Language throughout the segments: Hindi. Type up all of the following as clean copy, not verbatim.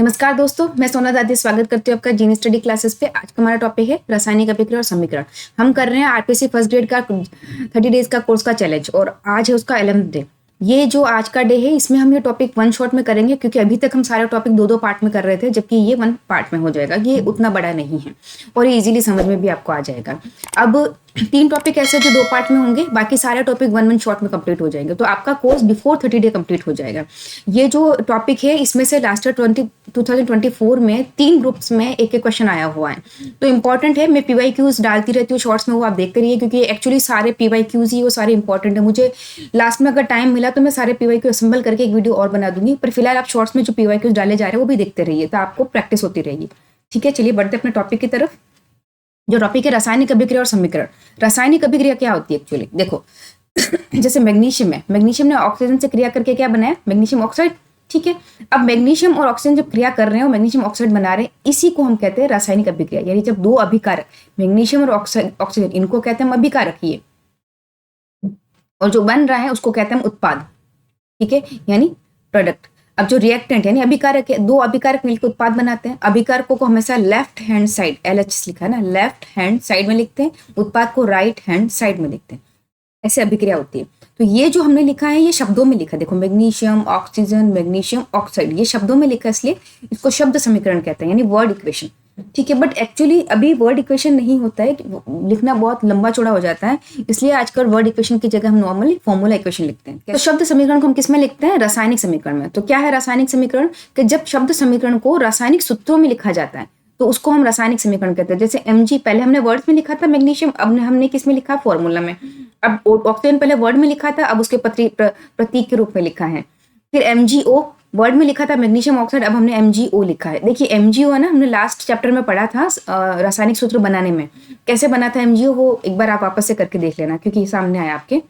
नमस्कार दोस्तों, मैं सोना दादी स्वागत करती हूँ आपका जीनी स्टडी क्लासेस पे। आज का हमारा टॉपिक है रासायनिक अभिक्रिया और समीकरण। हम कर रहे हैं आरपीसी फर्स्ट ग्रेड का 30 डेज का कोर्स का चैलेंज और आज है उसका 11th डे। ये जो आज का डे है इसमें हम ये टॉपिक वन शॉट में करेंगे क्योंकि अभी तक हम सारे टॉपिक दो पार्ट में कर रहे थे, जबकि ये वन पार्ट में हो जाएगा। ये उतना बड़ा नहीं है और ये इजीली समझ में भी आपको आ जाएगा। अब 3 टॉपिक ऐसे जो 2 पार्ट में होंगे, बाकी सारे टॉपिक वन शॉट में कंप्लीट हो जाएंगे, तो आपका कोर्स बिफोर 30 डे कंप्लीट हो जाएगा। ये जो टॉपिक है इसमें से लास्ट ईयर 2024 में 3 ग्रुप्स में एक क्वेश्चन आया हुआ है, तो इंपॉर्टेंट है। मैं PYQs डालती रहती हूँ शॉर्ट्स में, वो आप देखते रहिए क्योंकि एक्चुअली सारे PYQs ही वो सारे इंपॉर्टेंट है। मुझे लास्ट में अगर टाइम मिला तो मैं सारे PYQ असेंबल करके एक वीडियो और बना दूंगी, पर फिलहाल आप शॉर्ट्स में जो PYQs डाले जा रहे हैं वो भी देखते रहिए, तो आपको प्रैक्टिस होती रहेगी। ठीक है, चलिए बढ़ते अपने टॉपिक की तरफ। जो टॉपिक है रासायनिक अभिक्रिया और समीकरण। रासायनिक अभिक्रिया क्या होती है एक्चुअली? देखो जैसे मैग्नीशियम है, मैग्नीशियम ने ऑक्सीजन से क्रिया करके क्या बनाया? Magnesium oxide. ठीक है, अब मैग्नीशियम और ऑक्सीजन जब क्रिया कर रहे हैं और मैग्नीशियम ऑक्साइड बना रहे हैं, इसी को हम कहते हैं रासायनिक अभिक्रिया। यानी जब 2 अभिकारक मैग्नीशियम और ऑक्सीजन, इनको कहते हैं हम अभिकारक, ये और जो बन रहा है उसको कहते हैं हम उत्पाद। ठीक है, यानी प्रोडक्ट। अब जो रिएक्टेंट यानी अभिकारक है, 2 अभिकारक मिलकर उत्पाद बनाते हैं। अभिकारकों को हमेशा लेफ्ट हैंड साइड, LH लिखा है ना, लेफ्ट हैंड साइड में लिखते हैं, उत्पाद को राइट हैंड साइड में लिखते हैं। ऐसे अभिक्रिया होती है। तो ये जो हमने लिखा है ये शब्दों में लिखा, देखो मैग्नीशियम ऑक्सीजन मैग्नीशियम ऑक्साइड, ये शब्दों में लिखा, इसलिए इसको शब्द समीकरण कहते हैं, यानी वर्ड इक्वेशन। ठीक है, बट एक्चुअली अभी वर्ड इक्वेशन नहीं होता है, लिखना बहुत लंबा चौड़ा हो जाता है, इसलिए आजकल वर्ड इक्वेशन की जगह हम नॉर्मली फॉर्मूला इक्वेशन लिखते हैं। तो शब्द समीकरण को हम किस में लिखते हैं? रासायनिक समीकरण में। तो क्या है रासायनिक समीकरण? कि जब शब्द समीकरण को रासायनिक सूत्रों में लिखा जाता है तो उसको हम रासायनिक समीकरण कहते हैं। जैसे Mg पहले हमने वर्ड्स में लिखा था मैग्नीशियम, अब हमने किस में लिखा? फॉर्मूला में। अब ऑक्सीजन पहले वर्ड में लिखा था, अब उसके प्रतीक के रूप में लिखा है। फिर MgO वर्ड में लिखा था मैग्नीशियम ऑक्साइड, अब हमने MgO लिखा है। देखिए MgO है ना, हमने लास्ट चैप्टर में पढ़ा था रासायनिक सूत्र बनाने में कैसे बना था MgO, वो एक बार आप वापस से करके देख लेना क्योंकि सामने आया आपके।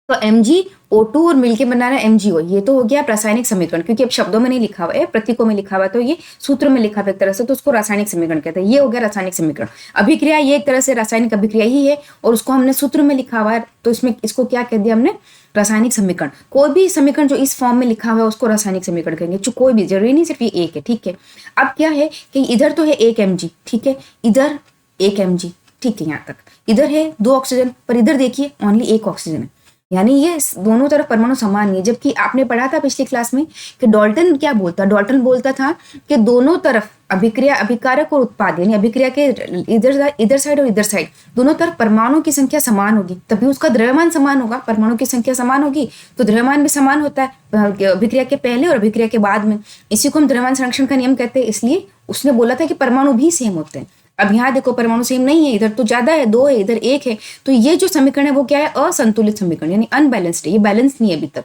तो MgO2 और मिलके बना रहा है MgO, ये तो हो गया रासायनिक समीकरण, क्योंकि अब शब्दों में नहीं लिखा हुआ है, प्रतीकों में लिखा हुआ है, तो ये सूत्र में लिखा हुआ एक तरह से, तो उसको रासायनिक समीकरण कहते हैं। ये हो गया रासायनिक समीकरण। अभिक्रिया ये एक तरह से रासायनिक अभिक्रिया ही है और उसको हमने सूत्र में लिखा हुआ है, तो इसमें इसको क्या कह दिया हमने? रासायनिक समीकरण। कोई भी समीकरण जो इस फॉर्म में लिखा हुआ है उसको रासायनिक समीकरण कहेंगे, जो कोई भी, जरूरी नहीं सिर्फ ये एक है। ठीक है, अब क्या है कि इधर तो है एक Mg, ठीक है, इधर एक Mg, ठीक है, यहाँ तक इधर है 2 ऑक्सीजन, पर इधर देखिए ओनली 1 ऑक्सीजन है, यानी ये दोनों तरफ परमाणु समान नहीं है। जबकि आपने पढ़ा था पिछली क्लास में कि डाल्टन क्या बोलता? डाल्टन बोलता था कि दोनों तरफ अभिक्रिया, अभिकारक और उत्पाद, यानी अभिक्रिया के इधर साइड और इधर साइड दोनों तरफ परमाणु की संख्या समान होगी तभी उसका द्रव्यमान समान होगा। परमाणु की संख्या समान होगी तो द्रव्यमान भी समान होता है अभिक्रिया के पहले और अभिक्रिया के बाद में। इसी को हम द्रव्यमान संरक्षण का नियम कहते हैं। इसलिए उसने बोला था कि परमाणु भी सेम होते हैं। अब यहाँ देखो परमाणु सेम नहीं है, इधर तो ज्यादा है, 2 है, इधर 1 है, तो ये जो समीकरण है वो क्या है? असंतुलित समीकरण, यानी अनबैलेंस्ड है। ये बैलेंस नहीं है अभी तक,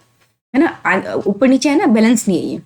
है ना, ऊपर नीचे है ना, बैलेंस नहीं है ये।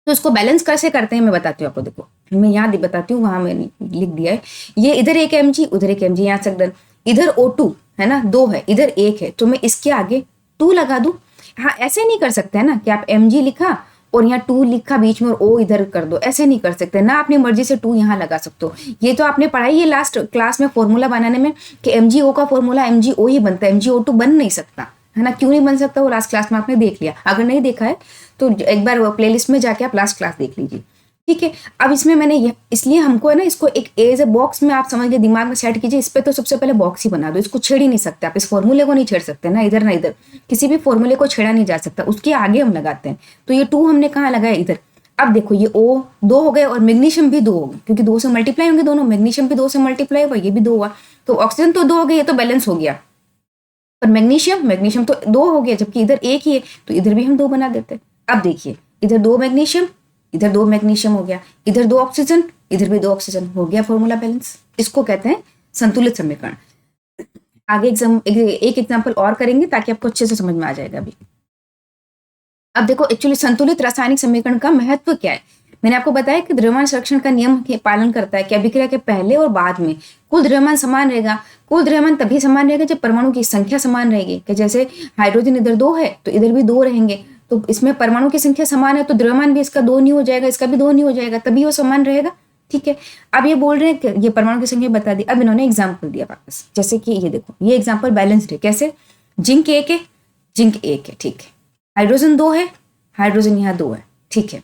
तो इसको बैलेंस कैसे करते हैं मैं बताती हूँ आपको। देखो मैं यहाँ बताती हूँ, वहां मैंने लिख दिया है, ये इधर 1 Mg उधर 1 Mg, यहाँ तक डन। इधर O2 है ना, 2 है, इधर 1 है, तो मैं इसके आगे 2 लगा दूं। हाँ, ऐसे नहीं कर सकते है ना कि आप Mg लिखा और यहाँ 2 लिखा बीच में और O इधर कर दो, ऐसे नहीं कर सकते ना, अपनी मर्जी से 2 यहाँ लगा सकते हो। ये तो आपने पढ़ाई है लास्ट क्लास में फॉर्मूला बनाने में कि MgO का फॉर्मूला MgO ही बनता है, MgO2 बन नहीं सकता, है ना। क्यों नहीं बन सकता? वो लास्ट क्लास में आपने देख लिया। अगर नहीं देखा है तो एक बार प्लेलिस्ट में जाके आप लास्ट क्लास देख लीजिए। ठीक है, अब इसमें मैंने इसलिए हमको है ना, इसको एक एज ए बॉक्स में आप समझ के दिमाग में सेट कीजिए। इस पे तो सबसे पहले बॉक्स ही बना दो, इसको छेड़ ही नहीं सकते आप, इस फॉर्मूले को नहीं छेड़ सकते ना इधर ना इधर, किसी भी फॉर्मूले को छेड़ा नहीं जा सकता, उसके आगे हम लगाते हैं। तो ये 2 हमने कहाँ लगाया? इधर। अब देखो ये O 2 हो गए और मैग्नीशियम भी 2 हो गए, क्योंकि 2 से मल्टीप्लाई होंगे दोनों, मैग्नीशियम भी 2 से मल्टीप्लाई हुआ, ये भी 2 हुआ, तो ऑक्सीजन तो 2 हो गए, ये तो बैलेंस हो गया। पर मैग्नीशियम तो 2 हो गया, जबकि इधर 1 ही है, तो इधर भी हम 2 बना देते। अब देखिए इधर 2 मैग्नीशियम, इधर 2 मैग्नीशियम हो गया, इधर 2 ऑक्सीजन, इधर भी 2 ऑक्सीजन, हो गया फॉर्मूला बैलेंस। इसको कहते हैं संतुलित समीकरण। आगे एक एग्जांपल और करेंगे ताकि आपको अच्छे से समझ में आ जाएगा अभी। अब देखो एक्चुअली संतुलित रासायनिक समीकरण का महत्व क्या है। मैंने आपको बताया कि द्रव्यमान संरक्षण का नियम के पालन करता है कि अभिक्रिया के पहले और बाद में कुल द्रव्यमान समान रहेगा। कुल द्रव्यमान तभी समान रहेगा जब परमाणु की संख्या समान रहेगी, कि जैसे हाइड्रोजन इधर 2 है तो इधर भी 2 रहेंगे, तो इसमें परमाणु की संख्या समान है तो द्रव्यमान भी इसका 2 नहीं हो जाएगा, इसका भी 2 नहीं हो जाएगा, तभी वो समान रहेगा। ठीक है, अब ये बोल रहे हैं कि ये परमाणु की संख्या बता दी। अब इन्होंने एग्जाम्पल दिया वापस, जैसे कि ये देखो ये एग्जाम्पल बैलेंस्ड है। कैसे? जिंक 1 है, जिंक 1 है, ठीक है, हाइड्रोजन 2 है, हाइड्रोजन यहाँ 2 है, ठीक है,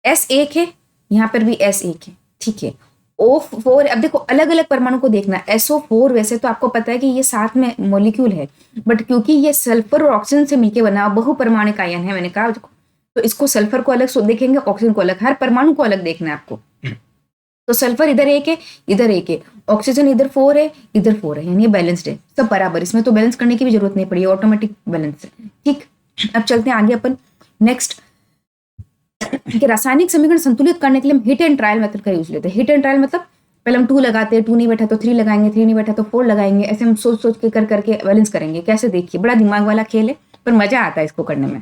S एक है, यहाँ पर भी S एक है, ठीक है। O4, अब देखो अलग अलग परमाणु को देखना। SO4 वैसे तो आपको पता है कि ये साथ में मॉलिक्यूल है, बट क्योंकि ये सल्फर और ऑक्सीजन से मिलकर बना बहुपरमाणिक आयन है, मैंने कहा, तो इसको सल्फर को अलग देखेंगे, ऑक्सीजन को अलग, हर परमाणु को अलग देखना है आपको। तो सल्फर इधर एक है, इधर एक है, ऑक्सीजन इधर 4 है, इधर 4 है, यानी ये बैलेंस्ड है, सब बराबर। इसमें तो बैलेंस करने की भी जरूरत नहीं पड़ी, ऑटोमेटिक बैलेंस है, ठीक। अब चलते हैं आगे अपन नेक्स्ट, कि रासायनिक समीकरण संतुलित करने के लिए हम हिट एंड ट्रायल मेथड का यूज लेते हैं। हिट एंड ट्रायल मतलब पहले हम 2 लगाते हैं, 2 नहीं बैठा तो 3 लगाएंगे, 3 नहीं बैठा तो 4 लगाएंगे, ऐसे हम सोच सोच के कर करके बैलेंस करेंगे। कैसे, देखिए, बड़ा दिमाग वाला खेल है, पर मजा आता है इसको करने में।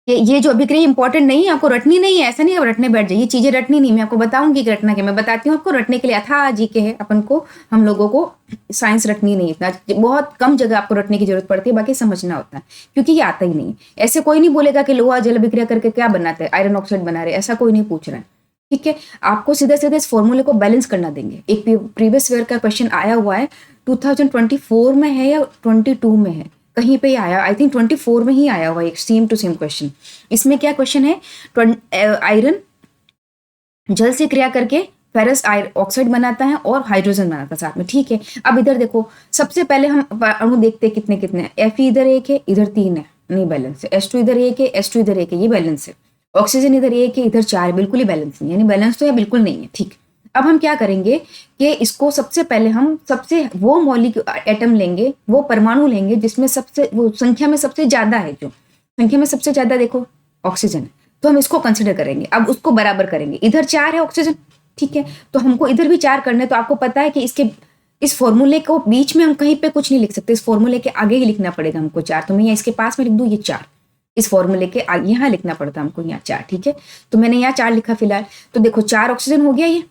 ये जो अभिक्रिया इंपॉर्टेंट नहीं है, आपको रटनी नहीं है, ऐसा नहीं है रटने बैठ जाइए, चीजें रटनी नहीं, मैं आपको बताऊंगी कि रटना क्या, मैं बताती हूँ आपको। रटने के लिए अथाह जीके है अपन को, हम लोगों को साइंस रटनी नहीं, इतना बहुत कम जगह आपको रटने की जरूरत पड़ती है, बाकी समझना होता है, क्योंकि ये आता ही नहीं। ऐसे कोई नहीं बोलेगा कि लोहा जल अभिक्रिया करके क्या बनाते हैं, आयरन ऑक्साइड बना रहे, ऐसा कोई नहीं पूछ रहा है, ठीक है। आपको सीधे सीधे इस फॉर्मूले को बैलेंस करना देंगे। एक प्रीवियस ईयर का क्वेश्चन आया हुआ है, 2024 में है या 22 में है, कहीं पे आया, आई थिंक 24 में ही आया हुआ एक सेम टू सेम क्वेश्चन। इसमें क्या क्वेश्चन है, आयरन जल से क्रिया करके फेरस ऑक्साइड बनाता है और हाइड्रोजन बनाता है साथ में, ठीक है। अब इधर देखो, सबसे पहले हम अणु देखते हैं कितने कितने हैं। Fe इधर 1 है, इधर 3 है, नहीं बैलेंस है। H2 इधर 1 है, H2 इधर 1 है, ये बैलेंस है। ऑक्सीजन इधर 1 है, इधर 4 है, बिल्कुल ही बैलेंस नहीं, यानी बैलेंस तो यह बिल्कुल नहीं है, ठीक। अब हम क्या करेंगे कि इसको सबसे पहले हम सबसे वो मॉलिक्यूल एटम लेंगे, वो परमाणु लेंगे जिसमें सबसे वो संख्या में सबसे ज्यादा है, जो संख्या में सबसे ज्यादा देखो ऑक्सीजन है, तो हम इसको कंसिडर करेंगे। अब उसको बराबर करेंगे, इधर 4 है ऑक्सीजन, ठीक है, तो हमको इधर भी 4 करने, तो आपको पता है कि इसके इस फॉर्मूले को बीच में हम कहीं पे कुछ नहीं लिख सकते, इस फॉर्मूले के आगे ही लिखना पड़ेगा हमको 4। तो मैं यहाँ इसके पास में लिख दूँ ये 4, इस फॉर्मूले के यहाँ लिखना पड़ता हमको यहाँ 4, ठीक है। तो मैंने यहाँ 4 लिखा फिलहाल, तो देखो 4 ऑक्सीजन हो गया ये,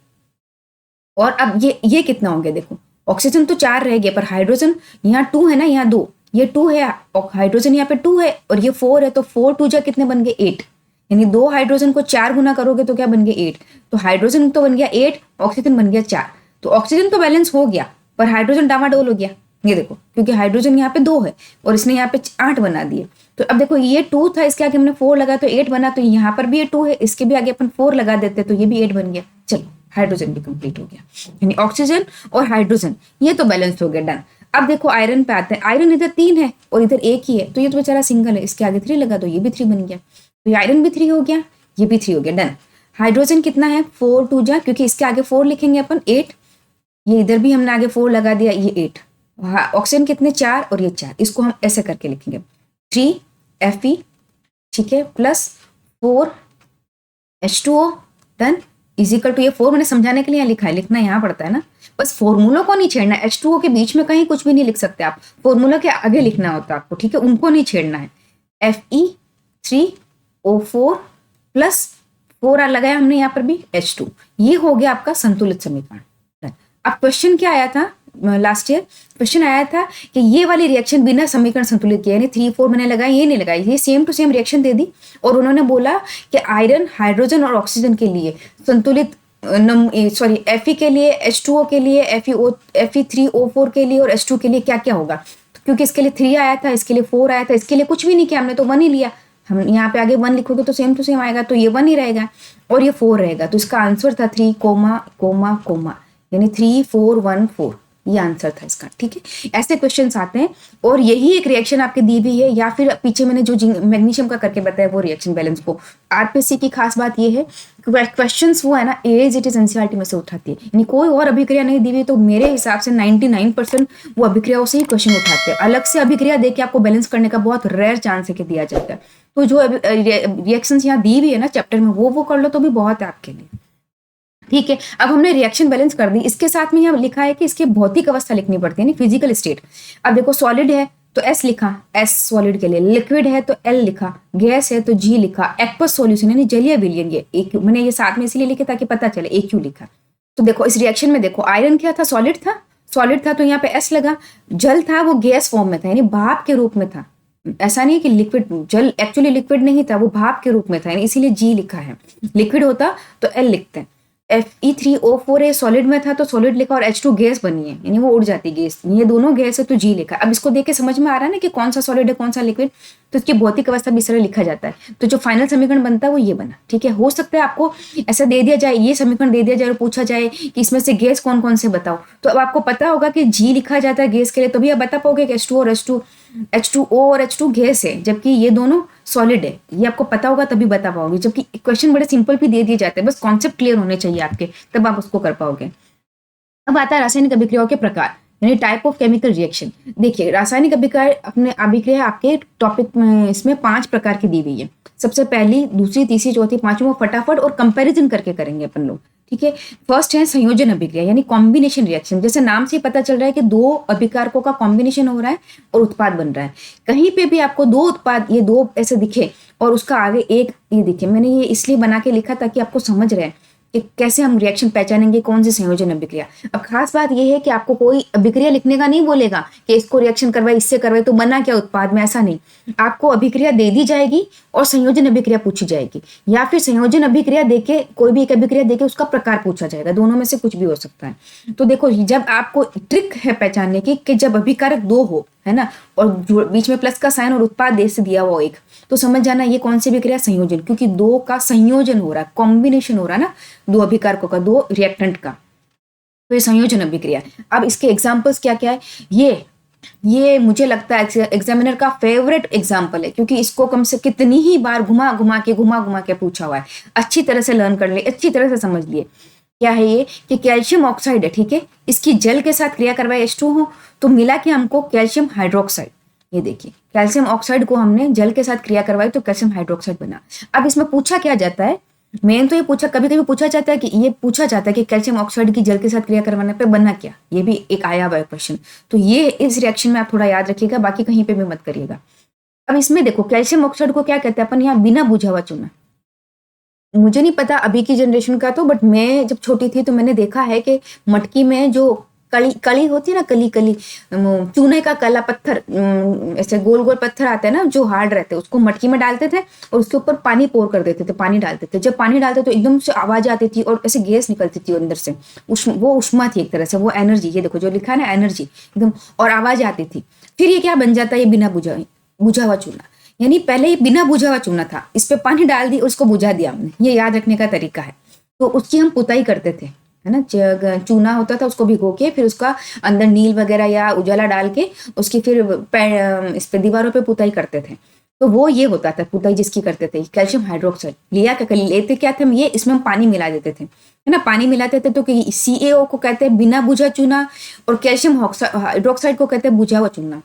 और अब ये कितना हो गया, देखो ऑक्सीजन तो 4 रह गया, पर हाइड्रोजन यहाँ 2 है ना, यहाँ 2, ये 2 है, और हाइड्रोजन यहाँ पे 2 है, और ये 4 है, तो 4 2 जा कितने बन गए 8, यानी 2 हाइड्रोजन को 4 गुना करोगे तो क्या बन गया 8, तो हाइड्रोजन तो बन गया 8, ऑक्सीजन बन गया 4। तो ऑक्सीजन तो बैलेंस हो गया, पर हाइड्रोजन डामाडोल हो गया, ये देखो, क्योंकि हाइड्रोजन यहाँ पे 2 है और इसने यहाँ पे 8 बना दिए। तो अब देखो ये 2 था, इसके आगे हमने 4 लगा तो 8 बना, तो यहाँ पर भी ये 2 है, इसके भी आगे अपन 4 लगा देते तो ये भी 8 बन गया। चलो, हाइड्रोजन भी कंप्लीट हो गया, यानी ऑक्सीजन और हाइड्रोजन ये तो बैलेंस हो गया, डन। अब देखो आयरन पे आते हैं, आयरन इधर 3 है और इधर 1 ही है, तो ये तो बेचारा सिंगल है, इसके आगे 3 लगा दो, ये भी 3 बन गया, तो ये आयरन भी 3 हो गया, ये भी 3 हो गया, डन। हाइड्रोजन कितना है, 4 2 जा, क्योंकि इसके आगे 4 लिखेंगे अपन 8, ये इधर भी हमने आगे 4 लगा दिया, ये 8। ऑक्सीजन कितने 4 और ये 4, इसको हम ऐसे करके लिखेंगे 3 Fe, ठीक है, plus 4 H2O, done, is equal to, ये 4 मैंने समझाने के लिए लिखा है, लिखना यहाँ पड़ता है ना, बस फॉर्मूलों को नहीं छेड़ना। H2O के बीच में कहीं कुछ भी नहीं लिख सकते आप, फॉर्मूला के आगे लिखना होता है आपको, ठीक है, उनको नहीं छेड़ना है। Fe3O4 प्लस 4 लगाया हमने यहाँ पर भी H2, ये हो गया आपका संतुलित समीकरण। अब क्वेश्चन क्या आया था लास्ट ईयर, क्वेश्चन आया था कि ये वाली रिएक्शन बिना समीकरण संतुलित किया, यानी 3 4 मैंने लगाई, ये नहीं लगाई, ये सेम टू सेम रिएक्शन दे दी, और उन्होंने बोला कि आयरन, हाइड्रोजन और ऑक्सीजन के लिए संतुलित Fe के लिए, H2O के लिए, Fe3O4 के लिए और H2 के लिए क्या क्या होगा। तो क्योंकि इसके लिए 3 आया था, इसके लिए 4 आया था, इसके लिए कुछ भी नहीं किया हमने, तो 1 ही लिया। हम यहाँ पे आगे 1 लिखोगे तो सेम टू सेम आएगा, तो ये 1 ही रहेगा और ये 4 रहेगा, तो इसका आंसर था 3 कोमा कोमा कोमा, यानी 3 4 1 4, ये आंसर था इसका, ठीक है। ऐसे क्वेश्चंस आते हैं, और यही एक रिएक्शन आपके दी हुई है, या फिर पीछे मैंने जो मैग्नीशियम का करके बताया वो रिएक्शन बैलेंस को। आरपीसी की खास बात ये है, क्वेश्चंस वो है ना एज इट इज एनसीईआरटी में से उठाती है, यानी कोई और अभिक्रिया नहीं दी हुई, तो मेरे हिसाब से 99% वो अभिक्रियाओं से ही क्वेश्चन उठाते हैं। अलग से अभिक्रिया देके आपको बैलेंस करने का बहुत रेयर चांस है कि दिया जाता है। तो जो रिएक्शंस यहाँ दी हुई है ना चैप्टर में, वो कर लो तो भी बहुत है आपके लिए, ठीक है। अब हमने रिएक्शन बैलेंस कर दी, इसके साथ में यहाँ लिखा है कि इसकी भौतिक अवस्था लिखनी पड़ती है, यानी फिजिकल स्टेट। अब देखो सॉलिड है तो S लिखा, S सॉलिड के लिए, लिक्विड है तो L लिखा, गैस है तो G लिखा, एक्वस सॉल्यूशन यानी जलीय विलयन ये AQ, मैंने ये साथ में इसलिए लिखे ताकि पता चले, AQ लिखा। तो देखो इस रिएक्शन में देखो आयरन क्या था, सॉलिड था तो यहाँ पे S लगा, जल था वो गैस फॉर्म में था, यानी भाप के रूप में था, ऐसा नहीं है कि लिक्विड, जल एक्चुअली लिक्विड नहीं था, वो भाप के रूप में था, यानी इसीलिए G लिखा है। लिक्विड होता तो L लिखते हैं। Fe3O4 है, सॉलिड में था तो सॉलिड लिखा, और H2 गैस बनी है, यानी वो उड़ जाती गैस, ये दोनों गैस है तो G लिखा। अब इसको देख के समझ में आ रहा है ना कि कौन सा सॉलिड है कौन सा लिक्विड, तो इसकी भौतिक अवस्था भी इस तरह लिखा जाता है। तो जो फाइनल समीकरण बनता है वो ये बना, ठीक है। हो सकता है आपको ऐसा दे दिया जाए, ये समीकरण दे दिया जाए और पूछा जाए कि इसमें से गैस कौन कौन से बताओ, तो अब आपको पता होगा कि G लिखा जाता है गैस के लिए, तभी आप बता पाओगे कि H2O और H2 गैस है, जबकि ये दोनों सॉलिड है, ये आपको पता होगा तभी बता पाओगे। जबकि क्वेश्चन बड़े सिंपल भी दे दिए जाते हैं, बस कॉन्सेप्ट क्लियर होने चाहिए आपके, तब आप उसको कर पाओगे। अब आता है रासायनिक अभिक्रियाओं के प्रकार, यानी टाइप ऑफ केमिकल रिएक्शन। देखिए रासायनिक अभिक्रिया आपके टॉपिक में इसमें 5 प्रकार की दी हुई है। सबसे पहली, दूसरी, तीसरी, चौथी, पांचवी वो फटाफट और कंपैरिजन करके करेंगे अपन लोग, ठीक है। फर्स्ट है संयोजन अभिक्रिया, यानी कॉम्बिनेशन रिएक्शन। जैसे नाम से पता चल रहा है कि 2 अभिकारकों का कॉम्बिनेशन हो रहा है और उत्पाद बन रहा है। कहीं पे भी आपको 2 उत्पाद, ये 2 ऐसे दिखे और उसका आगे एक ये दिखे, मैंने ये इसलिए बना के लिखा ताकि आपको समझ रहे कि कैसे हम रिएक्शन पहचानेंगे कौन सी संयोजन अभिक्रिया। अब खास बात यह है कि आपको कोई अभिक्रिया लिखने का नहीं बोलेगा कि इसको रिएक्शन करवाए इससे करवाए तो बना क्या उत्पाद में, ऐसा नहीं। आपको अभिक्रिया दे दी जाएगी और संयोजन अभिक्रिया पूछी जाएगी, या फिर संयोजन अभिक्रिया देके कोई भी एक अभिक्रिया देके उसका प्रकार पूछा जाएगा, दोनों में से कुछ भी हो सकता है। तो देखो जब आपको ट्रिक है पहचानने की कि जब अभिकारक 2 हो, है ना, और बीच में प्लस का साइन और उत्पाद दे से दिया हुआ एक, तो समझ जाना ये कौन सी अभिक्रिया, संयोजन, क्योंकि 2 का संयोजन हो रहा है, कॉम्बिनेशन हो रहा है ना, 2 अभिकारकों का, 2 रिएक्टेंट का, तो ये संयोजन अभिक्रिया। अब इसके एग्जांपल्स क्या क्या है, ये मुझे लगता है एग्जामिनर का फेवरेट एग्जाम्पल है, क्योंकि इसको कम से कितनी ही बार घुमा घुमा के पूछा हुआ है। अच्छी तरह से लर्न कर ले, अच्छी तरह से समझ लिए। क्या है ये कि कैल्शियम ऑक्साइड है, ठीक है, इसकी जल के साथ क्रिया करवाए H2 हो तो मिला कि हमको कैल्शियम हाइड्रोक्साइड। ये देखिए कैल्शियम ऑक्साइड को हमने जल के साथ क्रिया करवाई तो कैल्शियम हाइड्रोक्साइड बना। अब इसमें पूछा क्या जाता है, मेन तो ये पूछा, कभी कभी पूछा जाता है कि कैल्शियम ऑक्साइड की जल के साथ क्रिया करवाने पे बना क्या, ये भी एक आया हुआ है क्वेश्चन। तो ये इस रिएक्शन में आप थोड़ा याद रखिएगा, बाकी कहीं पे भी मत करिएगा। अब इसमें देखो कैल्शियम ऑक्साइड को क्या कहते हैं अपन, यहाँ बिना बुझा हुआ चूना। मुझे नहीं पता अभी की जनरेशन का तो, बट मैं जब छोटी थी तो मैंने देखा है कि मटकी में जो कली होती है ना, कली चूने का कला पत्थर, ऐसे गोल गोल पत्थर आते हैं ना जो हार्ड रहते हैं, उसको मटकी में डालते थे और उसके ऊपर पानी पोर कर देते थे, पानी डालते थे। जब पानी डालते तो एकदम से आवाज आती थी और ऐसे गैस निकलती थी अंदर से, वो उष्मा थी एक तरह से, वो एनर्जी, ये देखो जो लिखा है ना एनर्जी एकदम, और आवाज आती थी। फिर ये क्या बन जाता है, ये बिना बुझा हुआ चूना, यानी पहले ये बिना बुझा हुआ चूना था, इस पे पानी डाल दी और उसको बुझा दिया हमने, ये याद रखने का तरीका है। तो उसकी हम पुताई करते थे, है ना, चूना होता था उसको भिगो के फिर उसका अंदर नील वगैरह या उजाला डाल के उसकी फिर इस पे दीवारों पे पुताई करते थे। तो वो ये होता था पुताई जिसकी करते थे। कैल्शियम हाइड्रोक्साइड लेते क्या थे हम, ये इसमें हम पानी मिला देते थे, है ना, पानी मिलाते थे तो CaO को कहते हैं बिना बुझा चूना और कैल्शियम हाइड्रोक्साइड को कहते हैं बुझा हुआ चूना।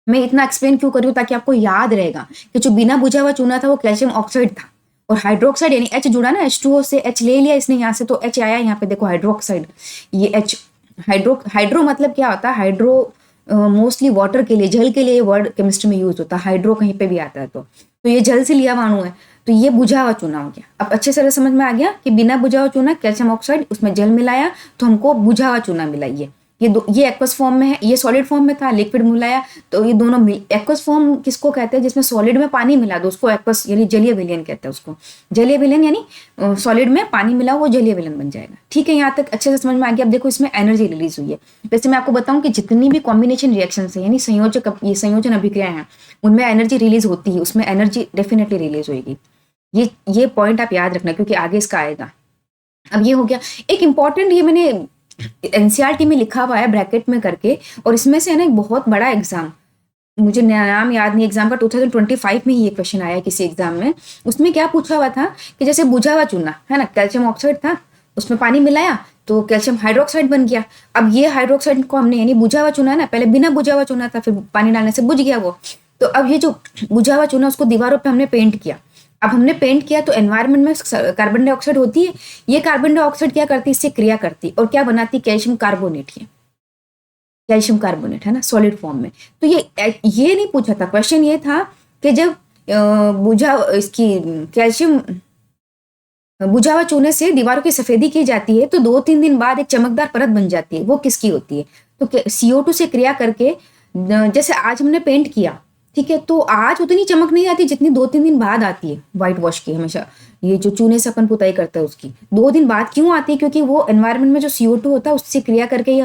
मैं इतना एक्सप्लेन क्यों कर रही हूँ, ताकि आपको याद रहेगा कि जो बिना बुझा हुआ चूना था वो कैल्शियम ऑक्साइड था, और हाइड्रोक्साइड यानी H जुड़ा ना, H2O से H ले लिया इसने यहाँ से तो H आया यहाँ पे, देखो हाइड्रोक्साइड, ये H हाइड्रो मतलब क्या होता है, हाइड्रो मोस्टली वाटर के लिए, जल के लिए वर्ड केमिस्ट्री में यूज होता है, हाइड्रो कहीं पे भी आता है तो ये जल से लिया हुआ अणु है, तो ये बुझा हुआ चूना हो गया। अब अच्छे से समझ में आ गया कि बिना बुझा हुआ चूना कैल्शियम ऑक्साइड, उसमें जल मिलाया तो हमको बुझा हुआ चूना मिला। ये एक्वस फॉर्म में है, ये सॉलिड फॉर्म में था, लिक्विड मिलाया तो ये दोनों एक्वस फॉर्म किसको कहते हैं, जिसमें सॉलिड में पानी मिला दो उसको एक्वस यानी जलीय विलयन कहते हैं उसको। जलीय विलयन यानी सॉलिड में पानी मिला वो जलीय विलयन बन जाएगा। ठीक है, यहाँ तक अच्छे से समझ में आ गया। अब देखो इसमें एनर्जी रिलीज हुई है। वैसे मैं आपको बताऊं कि जितनी भी कॉम्बिनेशन रिएक्शन है यानी संयोजन अभिक्रिया है उनमें एनर्जी रिलीज होती है, उसमें एनर्जी डेफिनेटली रिलीज होगी। ये पॉइंट आप याद रखना क्योंकि आगे इसका आएगा। अब ये हो गया एक इंपॉर्टेंट, ये मैंने एनसीईआरटी में लिखा हुआ है ब्रैकेट में करके, और इसमें से है ना एक बहुत बड़ा एग्जाम, मुझे नाम याद नहीं एग्जाम का, 2025 में ही ये क्वेश्चन आया किसी एग्जाम में। उसमें क्या पूछा हुआ था कि जैसे बुझा हुआ चूना है ना, कैल्शियम ऑक्साइड था, उसमें पानी मिलाया तो कैल्शियम हाइड्रोक्साइड बन गया। अब ये हाइड्रोक्साइड को हमने यानी बुझा हुआ चूना है ना, पहले बिना बुझा हुआ चूना था, फिर पानी डालने से बुझ गया वो। तो अब ये जो बुझा हुआ चूना उसको दीवारों पर हमने पेंट किया। अब हमने पेंट किया तो एनवायरनमेंट में कार्बन डाइऑक्साइड होती है, ये कार्बन डाइऑक्साइड क्या करती है, इससे क्रिया करती और क्या बनाती, कैल्शियम कार्बोनेट। ये कैल्शियम कार्बोनेट है ना सॉलिड फॉर्म में। तो ये नहीं पूछा था, क्वेश्चन ये था कि जब कैल्शियम बुझा हुआ चूने से दीवारों की सफेदी की जाती है तो 2-3 दिन बाद एक चमकदार परत बन जाती है, वो किसकी होती है। तो CO2 से क्रिया करके, जैसे आज हमने पेंट किया ठीक है, तो आज उतनी चमक नहीं आती जितनी 2-3 दिन बाद आती है व्हाइट वॉश की। हमेशा ये जो चूने से अपन पुताई करते हैं उसकी 2 दिन बाद क्यों आती है? क्योंकि वो एनवायरनमेंट में जो CO2 होता है उससे क्रिया करके ये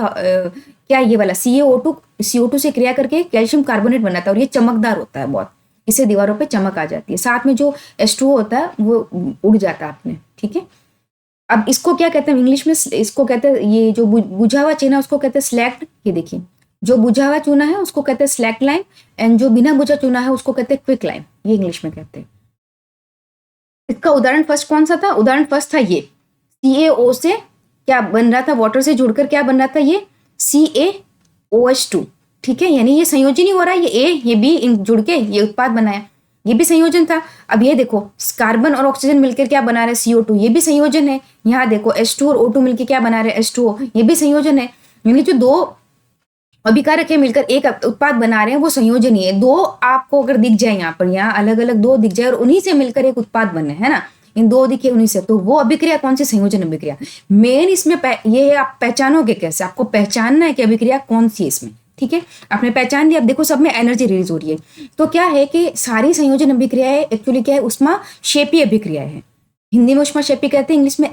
क्या ये वाला CO2 से क्रिया करके कैल्शियम कार्बोनेट बनाता है, और ये चमकदार होता है बहुत, इससे दीवारों पे चमक आ जाती है। साथ में जो H2O होता है वो उड़ जाता है अपने, ठीक है। अब इसको क्या कहते हैं इंग्लिश में? इसको कहते हैं, ये जो बुझा हुआ चूना उसको कहते हैं स्लैक्ड। ये देखिए, जो बुझा हुआ चूना है उसको कहते हैं स्लैक लाइम, एंड जो बिना बुझा चूना है उसको कहते हैं क्विक लाइम, ये इंग्लिश में कहते हैं। इसका उदाहरण फर्स्ट कौन सा था? उदाहरण फर्स्ट था ये CaO से क्या बन रहा था, वाटर से जुड़कर क्या बन रहा था, ये CaOH2, ठीक है। यानी ये संयोजन ही हो रहा है, ये A ये B जुड़ के ये उत्पाद बनाया, ये भी संयोजन था। अब ये देखो, कार्बन और ऑक्सीजन मिलकर क्या बना रहे? CO2, ये भी संयोजन है। यहाँ देखो H2 और O2 मिलकर क्या बना रहे? H2O, ये भी संयोजन है। यानी जो दो अभिकारक है मिलकर एक उत्पाद बना रहे हैं वो संयोजन ही है। दो आपको अगर दिख जाए यहाँ पर, यहाँ अलग अलग दो दिख जाए और उन्हीं से मिलकर एक उत्पाद बने, है ना, इन दो दिखे उन्हीं से, तो वो अभिक्रिया कौन सी? संयोजन अभिक्रिया। मेन इसमें ये है, आप पहचानोगे कैसे? आपको पहचानना है कि अभिक्रिया कौन सी है इसमें, ठीक है। आपने पहचान लिया, अब देखो सब में एनर्जी रिलीज हो रही है। तो क्या है कि सारी संयोजन अभिक्रियाएं एक्चुअली क्या है? ऊष्माक्षेपी अभिक्रिया है। हिंदी में ऊष्माक्षेपी कहते हैं, इंग्लिश में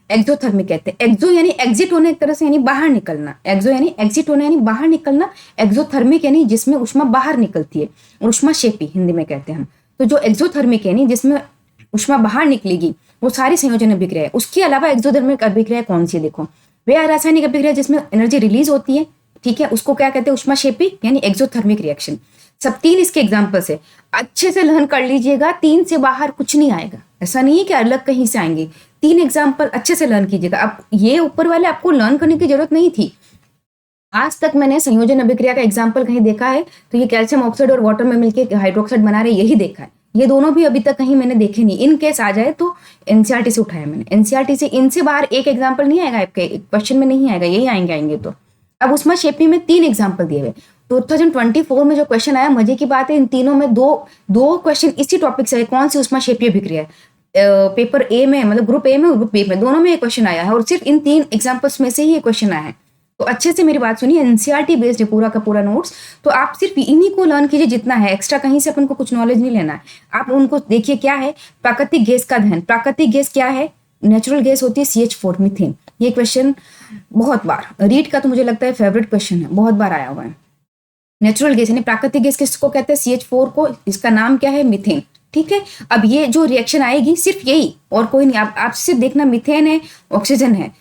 एक्सोथर्मिक कहते हैं। एक्सो यानी एग्जिट होने एक तरह से, यानी बाहर निकलना। एक्सो यानी एग्जिट होना यानी बाहर निकलना। एक्सोथर्मिक यानी जिसमें ऊष्मा बाहर निकलती है, और ऊष्माक्षेपी हिंदी में कहते हैं हम। तो जो एक्सोथर्मिक यानी जिसमें ऊष्मा बाहर निकलेगी वो सारी संयोजन अभिक्रिया है। उसके अलावा एक्सोथर्मिक अभिक्रिया कौन सी है? देखो, वे रासायनिक अभिक्रिया जिसमें एनर्जी रिलीज होती है, ठीक है, उसको क्या कहते हैं? ऊष्माक्षेपी यानी एक्सोथर्मिक रिएक्शन। सब 3 इसके एग्जाम्पल्स है, अच्छे से लर्न कर लीजिएगा। 3 से बाहर कुछ नहीं आएगा, ऐसा नहीं है कि अलग कहीं से आएंगे। 3 एग्जाम्पल अच्छे से लर्न कीजिएगा। अब ये ऊपर वाले आपको लर्न करने की जरूरत नहीं थी। आज तक मैंने संयोजन अभिक्रिया का एग्जाम्पल कहीं देखा है तो ये कैल्शियम ऑक्साइड और वाटर में मिलकर हाइड्रोक्साइड बना रहे, यही देखा है। ये दोनों भी अभी तक कहीं मैंने देखे नहीं। इन केस आ जाए तो एनसीईआरटी से उठाया मैंने, एनसीईआरटी से। इनसे बाहर एक एग्जाम्पल नहीं आएगा आपके क्वेश्चन में, नहीं आएगा, यही आएंगे। तो अब ऊष्माक्षेपी में 3 एग्जाम्पल दिए हुए। 2024 में जो क्वेश्चन आया, मजे की बात है, इन तीनों में दो क्वेश्चन इसी टॉपिक से है, कौन सी ऊष्माक्षेपी अभिक्रिया है। पेपर ए में, मतलब ग्रुप ए में और ग्रुप बी में, दोनों में ये क्वेश्चन आया है, और सिर्फ इन 3 एग्जाम्पल्स में से ही ये क्वेश्चन आया है। तो अच्छे से मेरी बात सुनिए, एनसीईआरटी बेस्ड है पूरा का पूरा नोट्स। तो आप सिर्फ इन्हीं को लर्न कीजिए जितना है, एक्स्ट्रा कहीं से अपन को कुछ नॉलेज नहीं लेना है। आप उनको देखिए क्या है, प्राकृतिक गैस का दहन। प्राकृतिक गैस क्या है? नेचुरल गैस होती है CH4 मीथेन। ये क्वेश्चन बहुत बार, रीट का तो मुझे लगता है फेवरेट क्वेश्चन है, बहुत बार आया हुआ है। नेचुरल गैस यानी प्राकृतिक गैस किसको कहते हैं? CH4 को। इसका नाम क्या है? मीथेन, ठीक है। अब ये जो रिएक्शन आएगी सिर्फ यही, और कोई नहीं। आप सिर्फ देखना, मीथेन है, ऑक्सीजन है।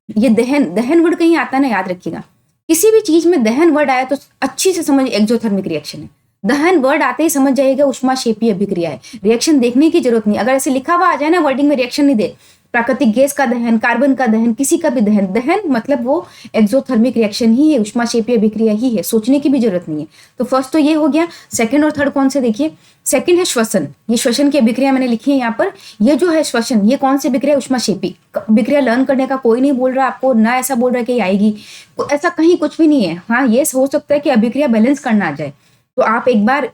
ये दहन वर्ड कहीं आता है ना, याद रखिएगा। किसी भी चीज में दहन वर्ड आया तो अच्छी से समझ, एक्सोथर्मिक रिएक्शन है। दहन वर्ड आते ही समझ जाइएगा ऊष्माक्षेपी अभिक्रिया है। रिएक्शन देखने की जरूरत नहीं, अगर ऐसे लिखा हुआ आ जाए ना वर्डिंग में, रिएक्शन नहीं दे, प्राकृतिक गैस का दहन, कार्बन का दहन, किसी का भी दहन, दहन मतलब वो एक्सोथर्मिक रिएक्शन ही है, ऊष्माक्षेपी अभिक्रिया ही है, सोचने की भी जरूरत नहीं है। तो फर्स्ट तो ये हो गया। सेकंड और थर्ड कौन से? देखिए, सेकंड है श्वसन। ये श्वसन की अभिक्रिया मैंने लिखी है यहाँ पर। ये जो है श्वसन, ये कौन सी अभिक्रिया? ऊष्माक्षेपी अभिक्रिया। लर्न करने का कोई नहीं बोल रहा आपको, ना ऐसा बोल रहा है कि आएगी, ऐसा कहीं कुछ भी नहीं है। हाँ, ये हो सकता है कि अभिक्रिया बैलेंस करना आ जाए, तो आप एक बार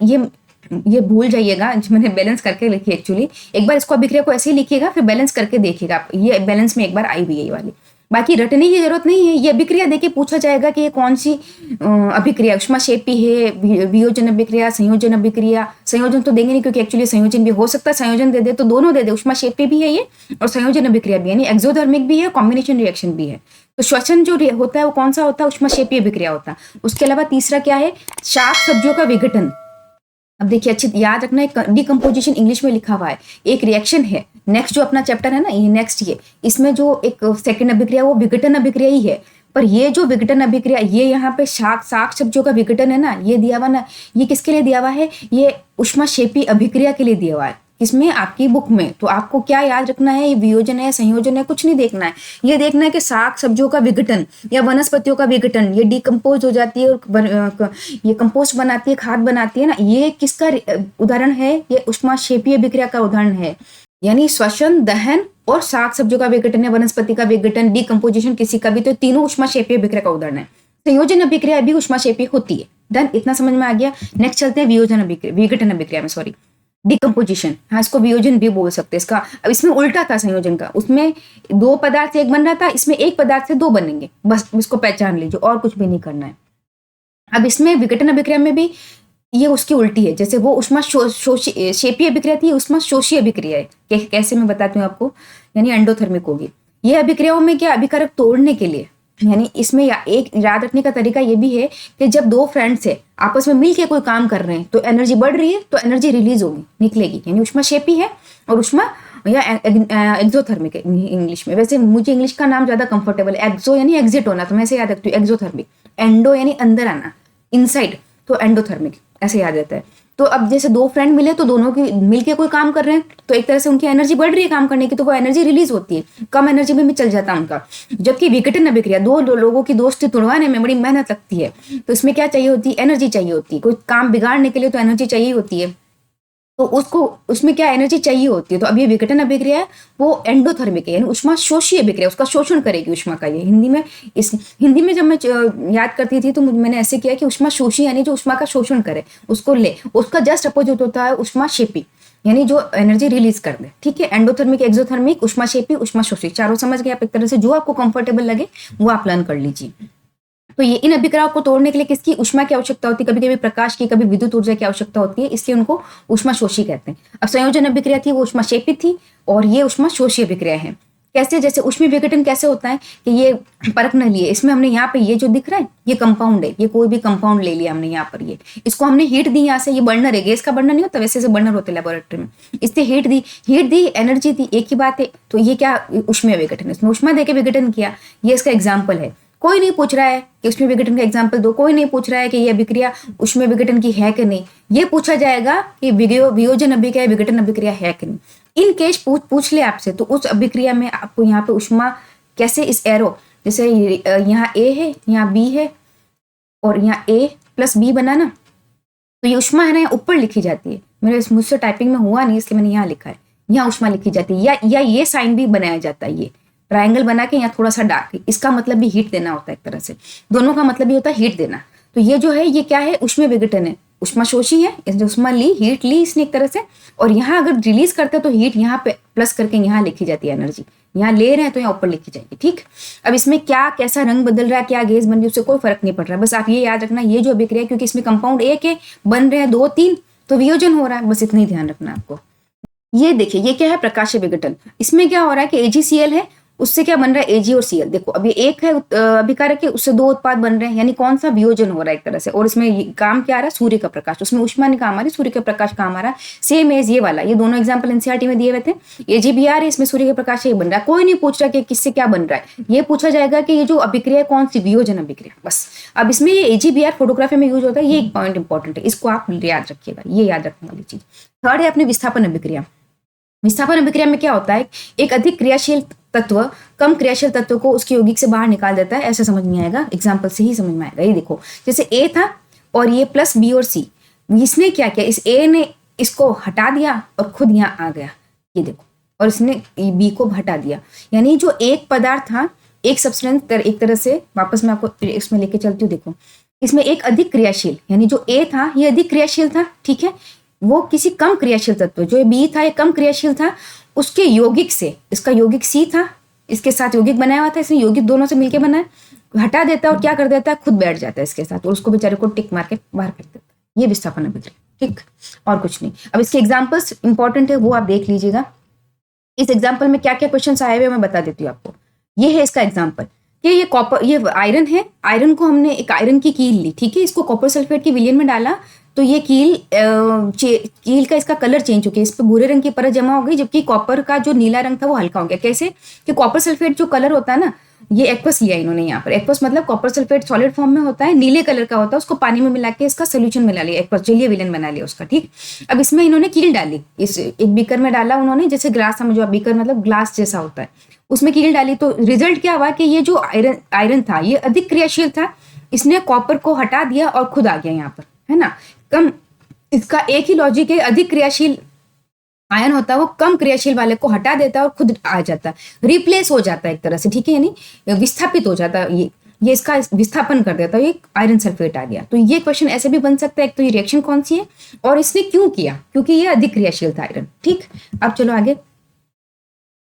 ये भूल जाइएगा, मैंने बैलेंस करके लिखी एक्चुअली। एक बार इसको अभिक्रिया को ऐसे ही लिखिएगा, फिर बैलेंस करके देखिएगा आप, ये बैलेंस में एक बार आई हुई है ये वाली। बाकी रटने की जरूरत नहीं है। ये अभिक्रिया देके पूछा जाएगा कि ये कौन सी अभिक्रिया, ऊष्माक्षेपी है, वियोजन अभिक्रिया, संयोजन अभिक्रिया। संयोजन तो देंगे नहीं क्योंकि एक्चुअली संयोजन भी हो सकता है, संयोजन दे दे तो दोनों दे दे, ऊष्माक्षेपी भी है ये और संयोजन अभिक्रिया भी है, यानी एक्सोथर्मिक भी है, कॉम्बिनेशन रिएक्शन भी है। तो श्वसन जो होता है वो कौन सा होता है? ऊष्माक्षेपी अभिक्रिया होता है। उसके अलावा तीसरा क्या है? शाक सब्जियों का विघटन। अब देखिए, अच्छी याद रखना है, डिकम्पोजिशन इंग्लिश में लिखा हुआ है, एक रिएक्शन है। नेक्स्ट जो अपना चैप्टर है ना, ये नेक्स्ट, ये इसमें जो एक सेकंड अभिक्रिया वो विघटन अभिक्रिया ही है। पर ये जो विघटन अभिक्रिया, ये यहाँ पे शाक सब्जियों का विघटन है ना, ये दिया हुआ ना, ये किसके लिए दिया हुआ है? ये ऊष्माक्षेपी अभिक्रिया के लिए दिया हुआ है। किसमें? आपकी बुक में। तो आपको क्या याद रखना है? ये वियोजन है, संयोजन है, कुछ नहीं देखना है। ये देखना है कि शाक सब्जियों का विघटन या वनस्पतियों का विघटन, ये डिकम्पोज हो जाती है और ये कंपोस्ट बनाती है, खाद बनाती है ना, ये किसका उदाहरण है? ये ऊष्माक्षेपी अभिक्रिया का उदाहरण है। यानी श्वसन, दहन और शाक सब्जियों का विघटन या वनस्पति का विघटन, डिकम्पोजिशन किसी का भी, तो तीनों ऊष्माक्षेपी अभिक्रिया का उदाहरण है। संयोजन अभिक्रिया भी ऊष्माक्षेपी होती है। डन, इतना समझ में आ गया। नेक्स्ट चलते हैं वियोजन अभिक्रिया, विघटन अभिक्रिया में, सॉरी, डिकम्पोजिशन। हाँ, इसको वियोजन भी बोल सकते हैं। इसका अब इसमें उल्टा था संयोजन का, उसमें 2 पदार्थ से 1 बन रहा था, इसमें 1 पदार्थ से 2 बनेंगे, बस इसको पहचान लीजिए, और कुछ भी नहीं करना है। अब इसमें विघटन अभिक्रिया में भी ये उसकी उल्टी है। जैसे वो उष्मा शेपी अभिक्रिया थी, उष्मा शोषी अभिक्रिया है। कैसे मैं बताती हूँ आपको, यानी एंडोथर्मिक होगी। ये अभिक्रियाओं में क्या, अभिकारक तोड़ने के लिए, यानी इसमें एक याद रखने का तरीका ये भी है कि जब दो फ्रेंड्स है आपस में मिलके कोई काम कर रहे हैं तो एनर्जी बढ़ रही है, तो एनर्जी रिलीज होगी, निकलेगी, यानी उष्मा शेपी है और उष्मा या एक्सोथर्मिक है इंग्लिश में। वैसे मुझे इंग्लिश का नाम ज्यादा कंफर्टेबल है। एक्सो यानी एग्जिट होना, तो मैं ऐसे याद रखती हूँ एक्सोथर्मिक। एंडो यानी अंदर आना, इनसाइड, तो एंडोथर्मिक ऐसे याद रहता है। तो अब जैसे दो फ्रेंड मिले तो दोनों की मिलके कोई काम कर रहे हैं, तो एक तरह से उनकी एनर्जी बढ़ रही है काम करने की, तो वो एनर्जी रिलीज होती है, कम एनर्जी में भी चल जाता है उनका। जबकि विघटन अभिक्रिया, दो लोगों की दोस्ती तोड़वाने में बड़ी मेहनत लगती है, तो इसमें क्या चाहिए होती है, एनर्जी चाहिए होती है। कोई काम बिगाड़ने के लिए तो एनर्जी चाहिए होती है, तो उसको उसमें क्या एनर्जी चाहिए होती है। तो अब ये विघटन अभिक्रिया है वो एंडोथर्मिक है, यानी उष्मा शोषी अभिक्रिया, उसका शोषण करेगी उष्मा का। ये हिंदी में जब मैं याद करती थी तो मैंने ऐसे किया कि उष्मा शोषी यानी जो उष्मा का शोषण करे उसको ले, उसका जस्ट अपोजिट होता है उष्मा शेपी, यानी जो एनर्जी रिलीज कर दे। ठीक है, एंडोथर्मिक, एक्सोथर्मिक, उष्मा शेपी, उष्मा शोषी, चारों समझ गए आप। एक तरह से जो आपको कंफर्टेबल लगे वो आप लर्न कर लीजिए। तो ये इन अभिक्रियाओं को तोड़ने के लिए किसकी, उष्मा की आवश्यकता होती है, कभी कभी प्रकाश की, कभी विद्युत ऊर्जा की आवश्यकता होती है, इसलिए उनको उष्मा शोषी कहते हैं। अब संयोजन अभिक्रिया थी वो उष्मा शेपी थी और ये उष्मा शोषी अभिक्रिया है। कैसे, जैसे उष्मीय विघटन कैसे होता है कि ये परख न लिए, इसमें हमने यहाँ पे ये जो दिख रहा है ये कंपाउंड है, ये कोई भी कंपाउंड ले लिया हमने यहाँ पर, ये इसको हमने हीट दी यहाँ से, ये बर्नर है, गैस का बर्नर नहीं होता, वैसे से बर्नर होते लेबोरेटरी में, इससे हीट दी एनर्जी दी, एक ही बात है। तो ये क्या, उष्मीय विघटन है, इसमें उष्मा देके विघटन किया, ये इसका एग्जाम्पल है। कोई नहीं पूछ रहा है कि उष्मीय विघटन का एग्जाम्पल दो, कोई नहीं पूछ रहा है कि ये अभिक्रिया उष्मीय विघटन की है कि नहीं, ये पूछा जाएगा कि वियोजन अभिक्रिया विघटन अभिक्रिया है कि नहीं। इन केस पूछ ले आपसे तो उस अभिक्रिया में आपको यहाँ पे उष्मा कैसे, इस एरो जैसे यहाँ ए है, यहाँ बी है और यहाँ ए प्लस बी बना ना, तो ये उष्मा है ना यहाँ ऊपर लिखी जाती है। मुझसे टाइपिंग में हुआ नहीं इसलिए मैंने यहाँ लिखा है, यहाँ उष्मा लिखी जाती है, या ये साइन भी बनाया जाता है, ये ट्रायंगल बना के यहाँ थोड़ा सा डार्क, इसका मतलब भी हीट देना होता है एक तरह से, दोनों का मतलब भी होता है हीट देना। तो ये जो है ये क्या है, उष्मीय विघटन है, उष्मा शोषी है, इसने उष्मा ली, हीट ली इसने एक तरह से, और यहाँ अगर रिलीज करते हैं तो हीट यहाँ पे प्लस करके यहाँ लिखी जाती है एनर्जी, यहाँ ले रहे हैं तो यहाँ ऊपर लिखी जाएगी। ठीक, अब इसमें क्या कैसा रंग बदल रहा है, क्या गैस बन रही है, उससे कोई फर्क नहीं पड़ रहा है, बस आप ये याद रखना ये जो अभिक्रिया, क्योंकि इसमें कंपाउंड एक है, बन रहे हैं 2 3, तो वियोजन हो रहा है, बस इतना ही ध्यान रखना आपको। ये देखिए ये क्या है, प्रकाशीय विघटन। इसमें क्या हो रहा है कि AgCl है, उससे क्या बन रहा है Ag और Cl। देखो अब ये एक है अभिकारक है, उससे 2 उत्पाद बन रहे हैं, यानी कौन सा, वियोजन हो रहा है एक तरह से। और इसमें काम क्या आ रहा है, सूर्य का प्रकाश, उसमें उष्मा नहीं काम आ रही, सूर्य का प्रकाश काम आ रहा है। सेम एज ये वाला, ये दोनों एग्जाम्पल NCERT में दिए हुए थे, AgBr है, इसमें सूर्य का प्रकाश ये बन रहा है। कोई नहीं पूछ रहा कि किससे क्या बन रहा है, ये पूछा जाएगा कि ये जो अभिक्रिया कौन सी, वियोजन अभिक्रिया, बस। अब इसमें ये AgBr फोटोग्राफी में यूज होता है, ये एक पॉइंट इंपॉर्टेंट है, इसको आप याद रखिएगा, ये याद रखने वाली चीज। थर्ड है अपने विस्थापन अभिक्रिया। विस्थापन अभिक्रिया में क्या होता है, एक अधिक क्रियाशील तत्व कम क्रियाशील तत्व को उसके यौगिक से बाहर निकाल देता है, ऐसा समझ नहीं आएगा, एग्जाम्पल से ही समझ में आएगा। ये देखो जैसे ए था और ये प्लस बी और सी, इसने क्या किया, इस ए ने इसको हटा दिया और खुद यहाँ आ गया, ये देखो, और इसने बी को हटा दिया, यानी जो एक पदार्थ था, एक सब्सटेंस एक तरह से, वापस मैं आपको इसमें लेके चलती हूँ। देखो इसमें एक अधिक क्रियाशील, यानी जो ए था ये अधिक क्रियाशील था, ठीक है, वो किसी कम क्रियाशील तत्व, जो बी था ये कम क्रियाशील था, उसके यौगिक से, इसका यौगिक सी था, इसके साथ यौगिक बनाया हुआ था, इसने यौगिक दोनों से मिलकर बनाया, हटा देता है और क्या कर देता है, खुद बैठ जाता है इसके साथ और उसको बेचारे को टिक मार के बाहर कर देता है। ये विस्थापन अभिक्रिया, ठीक, और कुछ नहीं। अब इसके एग्जाम्पल्स इंपॉर्टेंट है, वो आप देख लीजिएगा। इस एग्जाम्पल में क्या क्या क्वेश्चन आए हुए मैं बता देती हूँ आपको। ये है इसका एग्जाम्पल कि ये कॉपर, ये आयरन है, आयरन को हमने एक आयरन की कील ली, ठीक है, इसको कॉपर सल्फेट की विलयन में डाला, तो ये कील का इसका कलर चेंज हो गया, इस पर भूरे रंग की परत जमा हो गई, जबकि कॉपर का जो नीला रंग था वो हल्का हो गया। कैसे कि कॉपर सल्फेट जो कलर होता है ना, ये एक्वस लिया इन्होंने यहाँ पर, एक्वस मतलब कॉपर सल्फेट सॉलिड फॉर्म में होता है, नीले कलर का होता है, उसको पानी में मिला के इसका सोल्यूशन मिला लिया, एक्वस जलीय विलयन बना लिया उसका, ठीक। अब इसमें इन्होंने कील डाली, इस एक बीकर में डाला उन्होंने, जैसे ग्लास समझो, बीकर मतलब ग्लास जैसा होता है, उसमें कील डाली, तो रिजल्ट क्या हुआ कि ये जो आयरन था ये अधिक क्रियाशील था, इसने कॉपर को हटा दिया और खुद आ गया यहाँ पर, है ना। कम, इसका एक ही लॉजिक है, अधिक क्रियाशील आयन होता है वो कम क्रियाशील वाले को हटा देता है और खुद आ जाता है, रिप्लेस हो जाता है एक तरह से, ठीक है, यानी विस्थापित हो जाता है, ये इसका विस्थापन कर देता है, ये आयरन सल्फेट आ गया। तो ये क्वेश्चन ऐसे भी बन सकता है, एक तो ये रिएक्शन कौन सी है और इसने क्यों किया, क्योंकि ये अधिक क्रियाशील था आयरन, ठीक। अब चलो आगे।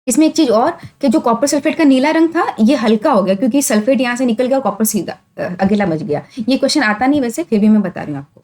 इसमें एक चीज और कि जो कॉपर सल्फेट का नीला रंग था ये हल्का हो गया, क्योंकि सल्फेट यहाँ से निकल गया और कॉपर सीधा अकेला बच गया। ये क्वेश्चन आता नहीं वैसे, फिर भी मैं बता रही हूँ आपको।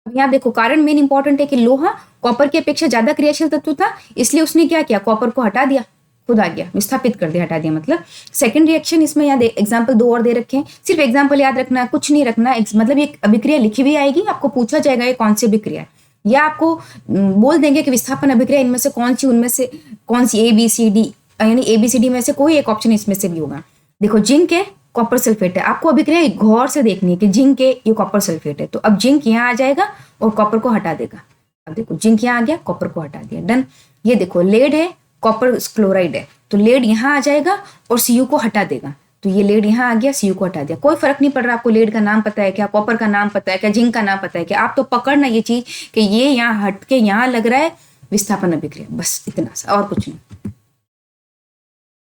यहाँ देखो कारण मेन इंपॉर्टेंट है कि लोहा कॉपर की अपेक्षा ज्यादा क्रियाशील तत्व था, इसलिए उसने क्या किया, कॉपर को हटा दिया, खुद आ गया, विस्थापित कर दिया, हटा दिया। मतलब सेकंड रिएक्शन इसमें यहाँ एग्जाम्पल दो और दे रखे हैं, सिर्फ एग्जाम्पल याद रखना है, कुछ नहीं रखना। मतलब ये अभिक्रिया लिखी हुई आएगी, आपको पूछा जाएगा ये कौन सी अभिक्रिया है, या आपको बोल देंगे कि विस्थापन अभिक्रिया इनमें से कौन सी, उनमें से कौन सी, ABCD, यानी ABCD में से कोई एक ऑप्शन इसमें से भी होगा। देखो जिंक है, कॉपर सल्फेट है, आपको अभिक्रिया गौर से देखनी है कि जिंक है, ये कॉपर सल्फेट है, तो अब जिंक यहाँ आ जाएगा और कॉपर को हटा देगा। अब देखो जिंक यहाँ आ गया, कॉपर को हटा दिया, डन। ये देखो लेड है, कॉपर क्लोराइड है, तो लेड यहाँ आ जाएगा और Cu को हटा देगा, तो ये लेड यहाँ आ गया, Cu को हटा दिया। कोई फर्क नहीं पड़ रहा, आपको लेड का नाम पता है क्या, कॉपर का नाम पता है क्या, जिंक का नाम पता है क्या, आप तो पकड़ना ये चीज कि ये यहाँ हट के यहाँ लग रहा है विस्थापन अभिक्रिया, बस इतना सा और कुछ नहीं।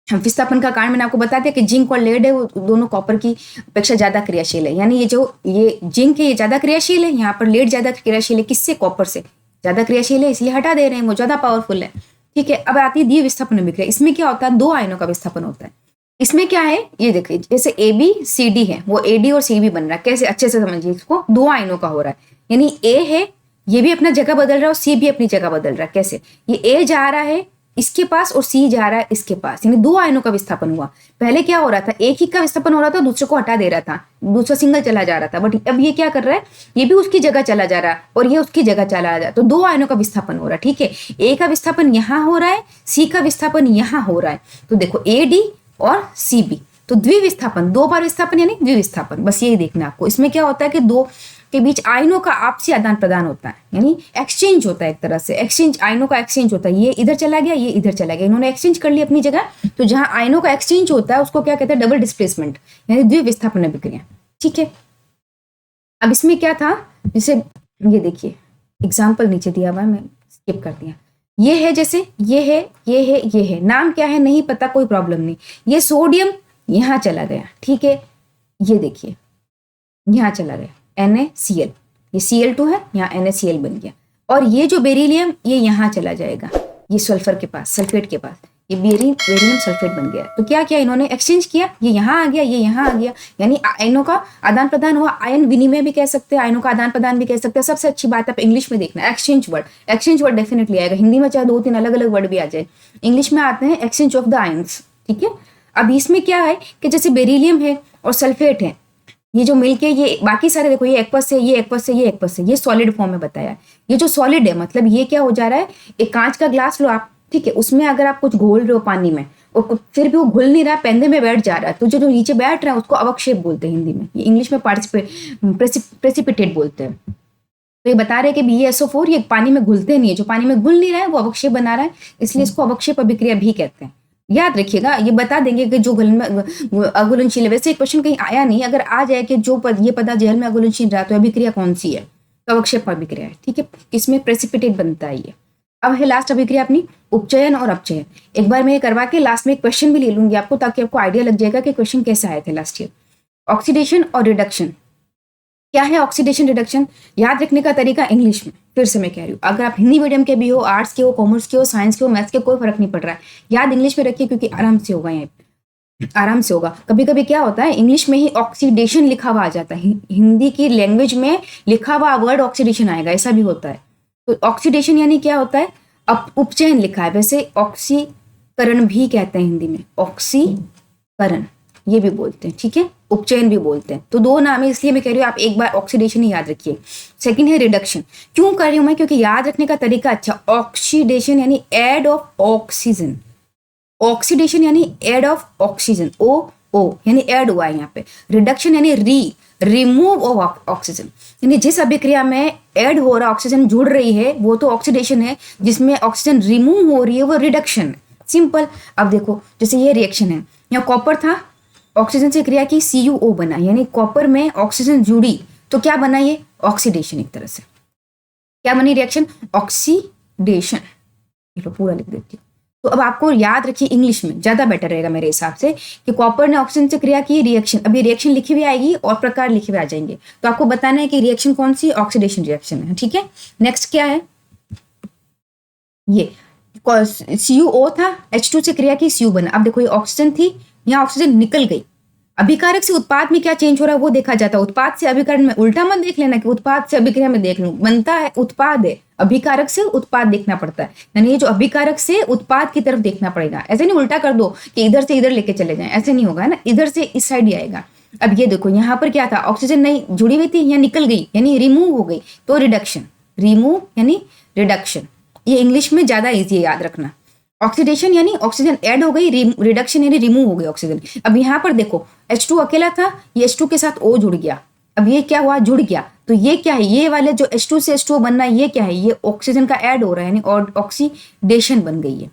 विस्थापन का कारण मैंने आपको बता दिया कि जिंक और लेड है वो दोनों कॉपर की अपेक्षा ज्यादा क्रियाशील है, यानी ये जिंक है ये ज्यादा क्रियाशील है, यहाँ पर लेड ज्यादा क्रियाशील है, किससे, कॉपर से ज्यादा क्रियाशील है, इसलिए हटा दे रहे हैं, वो ज्यादा पावरफुल है। ठीक है, अब आती है द्विविस्थापन अभिक्रिया। इसमें क्या होता है, दो आयनों का विस्थापन होता है। इसमें क्या है, ये देखिए जैसे ABCD है, वो AD और CB बन रहा है, कैसे, अच्छे से समझिए इसको, दो आयनों का हो रहा है, यानी A है, ये भी अपना जगह बदल रहा है और C भी अपनी जगह बदल रहा है। कैसे, ये A जा रहा है इसके पास और C जा रहा है इसके पास, यानी दो आयनों का विस्थापन हुआ। पहले क्या हो रहा था, एक ही का विस्थापन हो रहा था, दूसरे को हटा दे रहा था, दूसरा सिंगल चला जा रहा था, बट अब ये क्या कर रहा है, ये भी उसकी जगह चला जा रहा है और ये उसकी जगह चला जा रहा है, तो दो आयनों का विस्थापन हो रहा है। ठीक है, A का विस्थापन यहाँ हो रहा है, C का विस्थापन यहाँ हो रहा है, तो देखो AD और CB, तो द्विविस्थापन, दो बार विस्थापन यानी द्विविस्थापन, बस यही देखना आपको। इसमें क्या होता है कि दो के बीच आयनों का आपसी आदान प्रदान होता है, यानी एक्सचेंज होता है, एक तरह से एक्सचेंज, आयनों का एक्सचेंज होता है, ये इधर चला गया, ये इधर चला गया, इन्होंने एक्सचेंज कर लिया अपनी जगह, तो जहां आयनों का एक्सचेंज होता है उसको क्या कहते हैं, डबल डिस्प्लेसमेंट, यानी द्विविस्थापन अभिक्रिया। ठीक है, अब इसमें क्या था, जैसे ये देखिए एग्जाम्पल नीचे दिया हुआ है, मैं स्किप कर दिया, ये है, जैसे ये है, ये है, ये है, नाम क्या है नहीं पता, कोई प्रॉब्लम नहीं, ये सोडियम यहाँ चला गया, ठीक है, ये देखिए यहाँ चला गया NaCl, ये Cl2 है, यहाँ NaCl बन गया, और ये जो बेरिलियम ये यहाँ चला जाएगा, ये सल्फर के पास, सल्फेट के पास, ये बेरिलियम सल्फेट बन गया। तो क्या किया इन्होंने, एक्सचेंज किया, ये यहाँ आ गया, ये यहाँ आ गया, यानी आयनों का आदान प्रदान हुआ। आयन विनिमय भी कह सकते हैं, आयनों का आदान प्रदान भी कह सकते हैं। सबसे अच्छी बात आप इंग्लिश में देखना, एक्सचेंज वर्ड डेफिनेटली आएगा, हिंदी में चाहे दो तीन अलग अलग वर्ड भी आ जाए, इंग्लिश में आते हैं एक्सचेंज ऑफ द आयन्स। ठीक है, अब इसमें क्या है कि जैसे बेरिलियम है और सल्फेट है, ये जो मिलके ये बाकी सारे देखो, ये एक्वस से, ये एक्वस से, ये एक्वस से, ये सॉलिड फॉर्म में बताया। ये जो सॉलिड है मतलब ये क्या हो जा रहा है, एक कांच का ग्लास लो आप, ठीक है, उसमें अगर आप कुछ घोल रहे हो पानी में और फिर भी वो घुल नहीं रहा, पेंदे में बैठ जा रहा है, तो जो नीचे बैठ रहा है उसको अवक्षेप बोलते हैं हिंदी में, ये इंग्लिश में प्रेसिपिटेट बोलते हैं। तो ये बता रहे हैं कि BeSO4 ये पानी में घुलते नहीं है, जो पानी में घुल नहीं रहा है वो अवक्षेप बना रहा है, इसलिए इसको अवक्षेप अभिक्रिया भी कहते हैं। याद रखिएगा, ये बता देंगे कि जो अघुलनशील है, वैसे क्वेश्चन कहीं आया नहीं, अगर आ जाए कि जो ये पता जल में अघुलनशील रहा तो अभिक्रिया कौन सी है, तो अवक्षेप अभिक्रिया है। ठीक है, इसमें प्रेसिपिटेट बनता है ये। अब है लास्ट अभिक्रिया अपनी, उपचयन और अपचयन। एक बार मैं ये करवा के लास्ट में एक क्वेश्चन भी ले लूंगी आपको, ताकि आपको आइडिया लग जाएगा कि क्वेश्चन कैसे आए थे लास्ट ईयर। ऑक्सीडेशन और रिडक्शन, क्या है ऑक्सीडेशन रिडक्शन, याद रखने का तरीका इंग्लिश में, फिर से मैं कह रही हूँ, अगर आप हिंदी मीडियम के भी हो, आर्ट्स के हो, कॉमर्स के हो, साइंस के हो, मैथ्स के, कोई फर्क नहीं पड़ रहा है, याद इंग्लिश में रखिए क्योंकि आराम से होगा, यहाँ आराम से होगा। कभी कभी क्या होता है इंग्लिश में ही ऑक्सीडेशन लिखा हुआ आ जाता है, हिंदी की लैंग्वेज में लिखा हुआ वर्ड ऑक्सीडेशन आएगा, ऐसा भी होता है। तो ऑक्सीडेशन यानी क्या होता है, उपचयन लिखा है, वैसे ऑक्सीकरण भी कहते हैं हिंदी में, ऑक्सीकरण ये भी बोलते हैं, ठीक है, उपचयन भी बोलते हैं, तो दो नाम है, इसलिए मैं कह रही हूँ आप एक बार ऑक्सीडेशन ही याद रखिए। सेकंड है रिडक्शन, क्यों कर रही हूँ मैं, क्योंकि याद रखने का तरीका अच्छा, ऑक्सीडेशन यानी एड ऑफ ऑक्सीजन, ऑक्सीडेशन यानी एड ऑफ ऑक्सीजन, ओ यानी एड हुआ है यहाँ पे, रिडक्शन यानी रिमूव ऑफ ऑक्सीजन, यानी जिस अभिक्रिया में ऐड हो रहा ऑक्सीजन जुड़ रही है वो तो ऑक्सीडेशन है, जिसमें ऑक्सीजन रिमूव हो रही है वो रिडक्शन है, सिंपल। अब देखो जैसे ये रिएक्शन है, यहाँ कॉपर था, ऑक्सीजन से क्रिया की, CuO बना, यानी कॉपर में ऑक्सीजन जुड़ी तो क्या बना, ये ऑक्सीडेशन, एक तरह से क्या बनी रिएक्शन, ऑक्सीडेशन। ये पूरा लिख देती हूँ, तो अब आपको याद रखिए इंग्लिश में ज्यादा बेटर रहेगा मेरे हिसाब से, कि कॉपर ने ऑक्सीजन से क्रिया की, रिएक्शन, अभी रिएक्शन लिखी हुई आएगी और प्रकार लिखे हुए आ जाएंगे, तो आपको बताना है कि रिएक्शन कौन सी, ऑक्सीडेशन रिएक्शन है। ठीक है, नेक्स्ट क्या है, ये CuO था, H2 से क्रिया की, Cu बना। अब देखो ये ऑक्सीजन थी, यहाँ ऑक्सीजन निकल गई, अभिकारक से उत्पाद में क्या चेंज हो रहा है वो देखा जाता है। उत्पाद से अभिकारक में उल्टा मत देख लेना कि उत्पाद से अभिक्रिया में देख लूं, बनता है उत्पाद है, अभिकारक से उत्पाद देखना पड़ता है, यानी ये जो अभिकारक से उत्पाद की तरफ देखना पड़ेगा। ऐसे नहीं उल्टा कर दो कि इधर से इधर लेके चले जाएं, ऐसे नहीं होगा ना, इधर से इस साइड ही आएगा। अब ये देखो यहाँ पर क्या था, ऑक्सीजन नहीं जुड़ी हुई थी या निकल गई यानी रिमूव हो गई, तो रिडक्शन, रिमूव यानी रिडक्शन। ये इंग्लिश में ज्यादा इजी है याद रखना। ऑक्सीडेशन यानी ऑक्सीजन ऐड हो गई, रिडक्शन यानी रिमूव हो गई ऑक्सीजन। अब यहाँ पर देखो H2 अकेला था, ये H2 के साथ O जुड़ गया, अब ये क्या हुआ, जुड़ गया, तो ये क्या है, ये वाले जो H2 से H2O बनना है ये क्या है, ये ऑक्सीजन का ऐड हो रहा है यानी ऑक्सीडेशन बन गई है।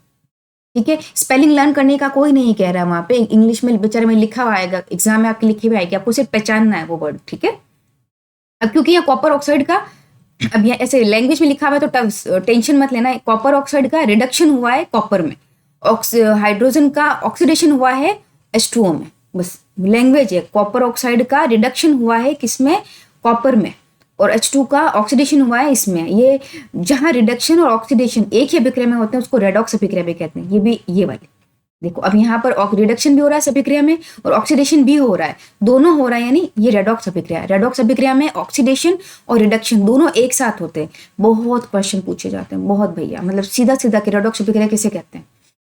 ठीक है, स्पेलिंग लर्न करने का कोई नहीं कह रहा, वहां पे इंग्लिश में बेचारे में लिखा हुआ आएगा, एग्जाम में आपके लिखे हुए आएगी, आपको सिर्फ पहचानना है वो वर्ड। ठीक है, अब क्योंकि यहाँ कॉपर ऑक्साइड का, अब यहाँ ऐसे लैंग्वेज में लिखा हुआ है तो टेंशन मत लेना, कॉपर ऑक्साइड का रिडक्शन हुआ है कॉपर में, हाइड्रोजन का ऑक्सीडेशन हुआ है H2O में, बस लैंग्वेज है। कॉपर ऑक्साइड का रिडक्शन हुआ है किसमें, कॉपर में, और H2 का ऑक्सीडेशन हुआ है इसमें। ये जहां रिडक्शन और ऑक्सीडेशन एक ही अभिक्रिया में होते हैं उसको रेडॉक्स अभिक्रिया भी कहते हैं। ये भी ये वाली देखो, अब यहाँ पर रिडक्शन भी हो रहा है अभिक्रिया में और ऑक्सीडेशन भी हो रहा है, दोनों हो रहा है, यानी ये रेडॉक्स अभिक्रिया है। रेडॉक्स अभिक्रिया में ऑक्सीडेशन और रिडक्शन दोनों एक साथ होते हैं। बहुत क्वेश्चन पूछे जाते हैं, बहुत भैया, मतलब सीधा सीधा कि रेडॉक्स अभिक्रिया किसे कहते हैं,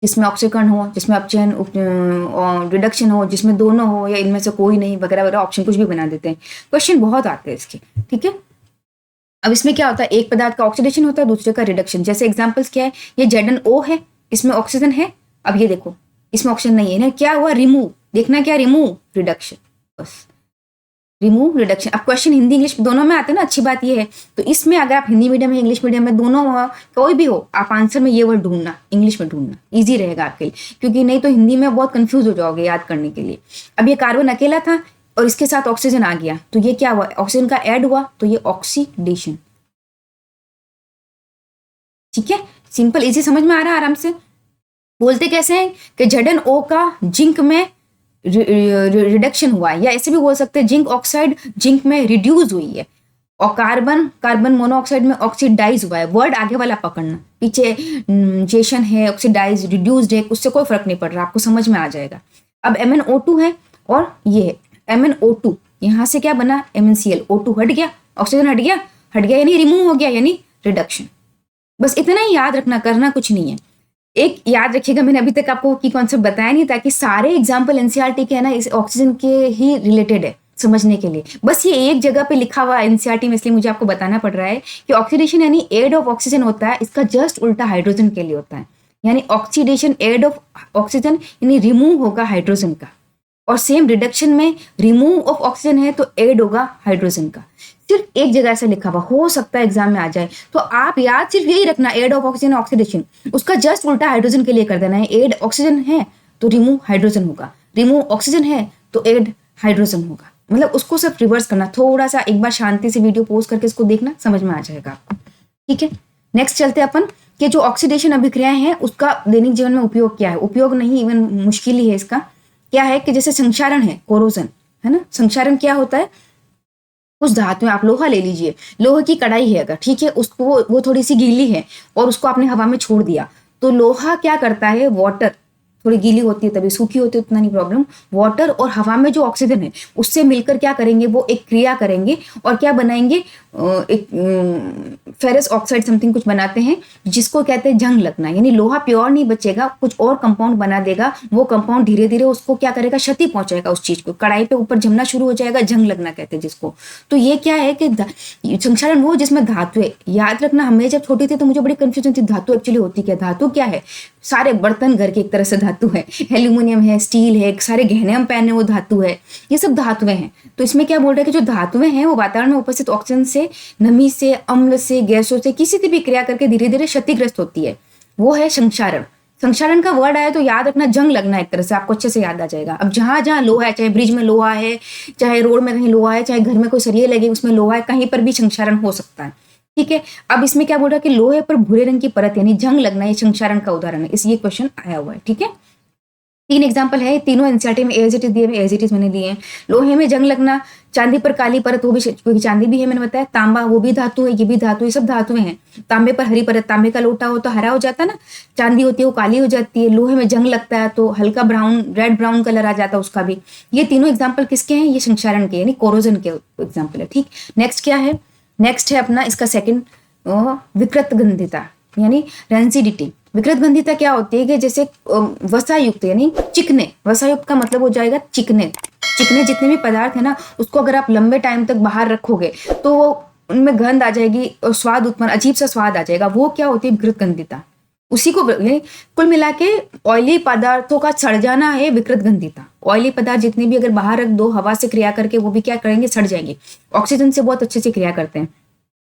जिसमें ऑक्सीकरण हो, जिसमें अपचयन रिडक्शन हो, जिसमें दोनों हो, या इनमें से कोई नहीं, वगैरह वगैरह ऑप्शन कुछ भी बना देते हैं। क्वेश्चन बहुत आते हैं इसके। ठीक है, अब इसमें क्या होता है, एक पदार्थ का ऑक्सीडेशन होता है, दूसरे का रिडक्शन। जैसे एग्जांपल्स क्या है, ये ZnO है, इसमें ऑक्सीजन है, अब ये देखो इसमें ऑक्सीजन नहीं है ना, क्या हुआ, रिमूव, देखना क्या, रिमूव रिडक्शन, बस रिमूव रिडक्शन। अब क्वेश्चन हिंदी इंग्लिश दोनों में आते हैं ना, अच्छी बात ये है। तो इसमें अगर आप हिंदी मीडियम में इंग्लिश मीडियम में दोनों हो, कोई भी हो, आप आंसर में ये वर्ड ढूंढना, इंग्लिश में ढूंढना, इजी रहेगा आपके लिए, क्योंकि नहीं तो हिंदी में बहुत कंफ्यूज हो जाओगे याद करने के लिए। अब ये कार्बन अकेला था और इसके साथ ऑक्सीजन आ गया, तो ये क्या हुआ, ऑक्सीजन का ऐड हुआ, तो ये ऑक्सीडेशन। ठीक है, सिंपल इजी, समझ में आ रहा है आराम से। बोलते कैसे हैं कि ZnO का जिंक में रिडक्शन हुआ है, या ऐसे भी बोल सकते हैं जिंक ऑक्साइड जिंक में रिड्यूस हुई है, और कार्बन मोनोऑक्साइड में ऑक्सीडाइज हुआ है। वर्ड आगे वाला पकड़ना, पीछे जेशन है, ऑक्सीडाइज, रिड्यूस्ड है, उससे कोई फर्क नहीं पड़ रहा, आपको समझ में आ जाएगा। अब MnO2 है और ये है MnO2, यहाँ से क्या बना, MnCl, O2 हट गया, ऑक्सीजन हट गया यानी रिमूव हो गया, यानी रिडक्शन। बस इतना ही याद रखना, करना कुछ नहीं है। एक याद रखिएगा, मैंने अभी तक आपको की कॉन्सेप्ट बताया नहीं, ताकि सारे एग्जाम्पल एनसीईआरटी के है ना इस ऑक्सीजन के ही रिलेटेड है समझने के लिए। बस ये एक जगह पे लिखा हुआ है एनसीईआरटी में, इसलिए मुझे आपको बताना पड़ रहा है कि ऑक्सीडेशन यानी एड ऑफ ऑक्सीजन होता है, इसका जस्ट उल्टा हाइड्रोजन के लिए होता है, यानी ऑक्सीडेशन एड ऑफ ऑक्सीजन यानी रिमूव होगा हाइड्रोजन का, और सेम रिडक्शन में रिमूव ऑफ ऑक्सीजन है तो एड होगा हाइड्रोजन का। सिर्फ एक जगह से लिखा हुआ, हो सकता है एग्जाम में आ जाए, तो आप याद सिर्फ यही रखना, एड ऑफ ऑक्सीजन ऑक्सीडेशन, उसका जस्ट उल्टा हाइड्रोजन के लिए कर देना है। एड ऑक्सीजन है तो रिमूव हाइड्रोजन होगा, रिमूव ऑक्सीजन है तो एड हाइड्रोजन होगा, मतलब उसको सिर्फ रिवर्स करना। थोड़ा सा एक बार शांति से वीडियो पोज करके इसको देखना, समझ में आ जाएगा आपको। ठीक है, नेक्स्ट चलते अपन कि जो ऑक्सीडेशन अभिक्रियाएं हैं उसका दैनिक जीवन में उपयोग क्या है। उपयोग नहीं, इवन मुश्किल ही है इसका। क्या है कि जैसे संक्षारण है, कोरोजन है ना, संक्षारण क्या होता है, कुछ धातु में, आप लोहा ले लीजिए, लोहे की कढ़ाई है अगर, ठीक है, उसको वो थोड़ी सी गीली है और उसको आपने हवा में छोड़ दिया, तो लोहा क्या करता है, वाटर, थोड़ी गीली होती है तभी, सूखी होती है उतना नहीं प्रॉब्लम, वाटर और हवा में जो ऑक्सीजन है उससे मिलकर क्या करेंगे, वो एक क्रिया करेंगे और क्या बनाएंगे, एक फेरस ऑक्साइड समथिंग कुछ बनाते हैं, जिसको कहते हैं जंग लगना, यानी लोहा प्योर नहीं बचेगा, कुछ और कंपाउंड बना देगा, वो कंपाउंड धीरे धीरे उसको क्या करेगा, क्षति पहुंचाएगा उस चीज को, कढ़ाई पे ऊपर जमना शुरू हो जाएगा, जंग लगना कहते हैं जिसको। तो ये क्या है कि संक्षारण वो जिसमें धातु है। याद रखना, हमें जब छोटी थी तो मुझे बड़ी कंफ्यूजन थी, धातु एक्चुअली होती क्या, धातु क्या है, सारे बर्तन घर के एक तरह से धातु है, एल्यूमिनियम है, स्टील है, सारे गहने हम पहने वो धातु है, ये सब धातुएं हैं। तो इसमें क्या बोल रहे हैं कि जो धातुएं हैं वो वातावरण में उपस्थित ऑक्सीजन से, नमी से, अम्ल से, गैसों से, किसी से भी क्रिया करके धीरे धीरे क्षतिग्रस्त होती है, वो है संक्षारण। संक्षारण का वर्ड आया तो याद रखना जंग लगना, एक तरह से आपको अच्छे से याद आ जाएगा। अब जहां जहां लोहा है, चाहे ब्रिज में लोहा है, चाहे रोड में कहीं लोहा है, चाहे घर में कोई सरिये लगे उसमें लोहा है, कहीं पर भी संक्षारण हो सकता है। ठीक है, अब इसमें क्या बोल रहा है कि लोहे पर भूरे रंग की परत यानी जंग लगना, ये संक्षारण का उदाहरण है, इस ये क्वेश्चन आया हुआ है। ठीक है, तीन एग्जाम्पल है, तीनों एनसीईआरटी में एज इट इज दिए हुए, एज इट इज मैंने दिए हैं। लोहे में जंग लगना, चांदी पर काली परत, वो भी क्योंकि चांदी भी है मैंने बताया। तांबा वो भी धातु है, ये भी धातु, ये सब धातुएं हैं। तांबे पर हरी परत, तांबे का लोटा हो तो हरा हो जाता है ना, चांदी होती है वो काली हो जाती है। लोहे में जंग लगता है तो हल्का ब्राउन, रेड ब्राउन कलर आ जाता है उसका भी। ये तीनों एग्जाम्पल किसके हैं? ये संक्षारण के यानी कोरोजन के एग्जाम्पल है। ठीक, नेक्स्ट क्या है? नेक्स्ट है अपना इसका सेकंड, विकृत गंधिता यानी रेंसिडिटी। विकृत गंधिता क्या होती है कि जैसे वसा युक्त यानी चिकने, वसा युक्त का मतलब हो जाएगा चिकने। चिकने जितने भी पदार्थ है ना, उसको अगर आप लंबे टाइम तक बाहर रखोगे तो वो उनमें गंध आ जाएगी और स्वाद उत्पन्न, अजीब सा स्वाद आ जाएगा। वो क्या होती है? विकृत गंधिता। उसी को कुल मिला के ऑयली पदार्थों का सड़ जाना है विकृत गंधिता। ऑयली पदार्थ जितने भी अगर बाहर रख दो हवा से क्रिया करके, वो भी क्या करेंगे? सड़ जाएंगे। ऑक्सीजन से बहुत अच्छे से क्रिया करते हैं।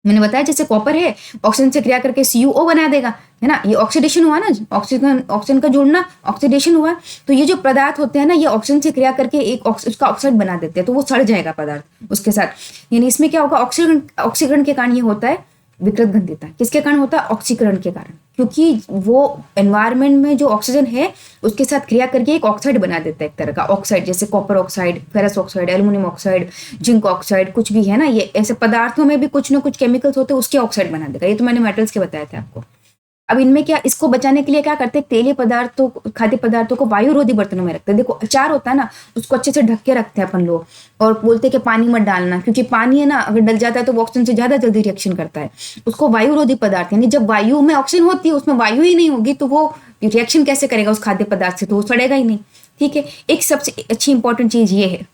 मैंने बताया जैसे कॉपर है, ऑक्सीजन से क्रिया करके CuO बना देगा, है ना। ये ऑक्सीडेशन हुआ ना, ऑक्सीजन का जुड़ना, ऑक्सीडेशन हुआ। तो ये जो पदार्थ होते हैं ना, ये ऑक्सीजन से क्रिया करके एक उसका ऑक्साइड बना देते हैं, तो वो सड़ जाएगा पदार्थ उसके साथ। यानी इसमें क्या होगा? ऑक्सीकरण के कारण ये होता है विकृत गंधिता। किसके कारण होता है? ऑक्सीकरण के कारण, क्योंकि वो एनवायरमेंट में जो ऑक्सीजन है उसके साथ क्रिया करके एक ऑक्साइड बना देता है, एक तरह का ऑक्साइड, जैसे copper oxide, ferrous oxide, aluminium oxide, zinc oxide, कुछ भी है ना, ये ऐसे पदार्थों में भी कुछ ना कुछ केमिकल्स होते हैं, उसके ऑक्साइड बना देगा। ये तो मैंने मेटल्स के बताया था आपको। अब इनमें क्या, इसको बचाने के लिए क्या करते हैं? तेलीय पदार्थों, खाद्य पदार्थों को वायुरोधी बर्तनों में रखते हैं। देखो अचार होता है ना, उसको अच्छे से ढक के रखते हैं अपन लोग, और बोलते हैं कि पानी मत डालना, क्योंकि पानी है ना अगर डल जाता है तो वो ऑक्सीजन से ज्यादा जल्दी रिएक्शन करता है। उसको वायुरोधी पदार्थ, यानी जब वायु में ऑक्सीजन होती है उसमें वायु ही नहीं होगी तो वो रिएक्शन कैसे करेगा उस खाद्य पदार्थ से? तो वो सड़ेगा ही नहीं। ठीक है, एक सबसे अच्छी इंपॉर्टेंट चीज ये है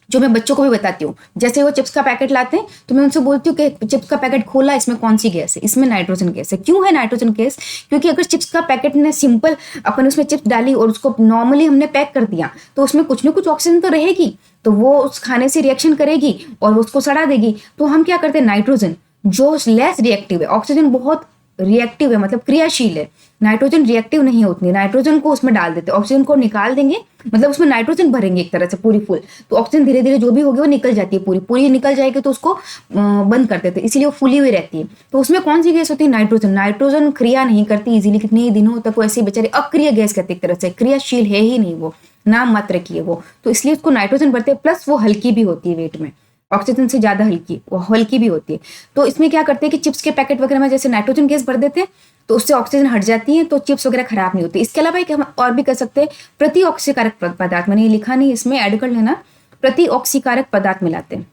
जो मैं बच्चों को भी बताती हूँ। जैसे वो चिप्स का पैकेट लाते हैं तो मैं उनसे बोलती हूँ कि चिप्स का पैकेट खोला, इसमें कौन सी गैस है? इसमें नाइट्रोजन गैस है। क्यों है नाइट्रोजन गैस? क्योंकि अगर चिप्स का पैकेट ने सिंपल अपन उसमें चिप्स डाली और उसको नॉर्मली हमने पैक कर दिया तो उसमें कुछ ना कुछ ऑक्सीजन तो रहेगी, तो वो उस खाने से रिएक्शन करेगी और उसको सड़ा देगी। तो हम क्या करते हैं? नाइट्रोजन जो लेस रिएक्टिव है, ऑक्सीजन बहुत रिएक्टिव है मतलब क्रियाशील है, नाइट्रोजन रिएक्टिव नहीं है उतनी, नाइट्रोजन को उसमें डाल देते हैं, ऑक्सीजन को निकाल देंगे, मतलब उसमें नाइट्रोजन भरेंगे एक तरह से पूरी फुल, तो ऑक्सीजन धीरे धीरे जो भी होगी वो निकल जाती है, पूरी पूरी निकल जाएगी, तो उसको बंद कर देते हैं, इसीलिए वो फुली हुई रहती है। तो उसमें कौन सी गैस होती है? नाइट्रोजन। नाइट्रोजन क्रिया नहीं करती इजीली, कितने दिनों तक वो ऐसे बेचारे अक्रिय गैस कहते एक तरह से, क्रियाशील है ही नहीं, वो नाम मात्र की है वो, तो इसलिए उसको नाइट्रोजन भरते हैं। प्लस वो हल्की भी होती है वेट में, ऑक्सीजन से ज्यादा हल्की, वो हल्की भी होती है। तो इसमें क्या करते हैं कि चिप्स के पैकेट वगैरह में जैसे नाइट्रोजन गैस भर देते हैं तो उससे ऑक्सीजन हट जाती है, तो चिप्स वगैरह खराब नहीं होती। इसके अलावा एक हम और भी कर सकते हैं, प्रति ऑक्सीकारक पदार्थ, मैंने ये लिखा नहीं, इसमें ऐड कर लेना, प्रति ऑक्सीकारक पदार्थ मिलाते हैं।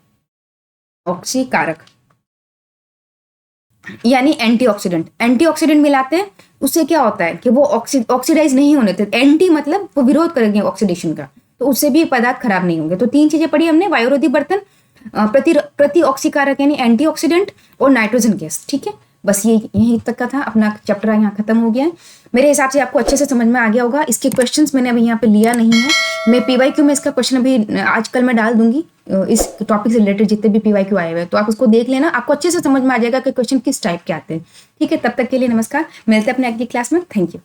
ऑक्सीकारक यानी एंटीऑक्सीडेंट, एंटीऑक्सीडेंट मिलाते हैं, उससे क्या होता है कि वो ऑक्सीडाइज नहीं होने देते। एंटी मतलब वो विरोध करेंगे ऑक्सीडेशन का, तो उससे भी पदार्थ खराब नहीं होंगे। तो तीन चीजें पढ़ी हमने, वायुरोधी बर्तन, प्रति ऑक्सीकारक यानी एंटीऑक्सीडेंट, और नाइट्रोजन गैस। ठीक है, बस ये यहीं तक का था, अपना चैप्टर यहाँ खत्म हो गया है। मेरे हिसाब से आपको अच्छे से समझ में आ गया होगा। इसके क्वेश्चंस मैंने अभी यहाँ पे लिया नहीं है, मैं PYQ में इसका क्वेश्चन अभी आजकल मैं डाल दूंगी, इस टॉपिक से रिलेटेड जितने भी PYQ आए हुए हैं, तो आप उसको देख लेना, आपको अच्छे से समझ में आ जाएगा कि क्वेश्चन किस टाइप के आते हैं। ठीक है, तब तक के लिए नमस्कार, मिलते हैं अपने अगली क्लास में। Thank you.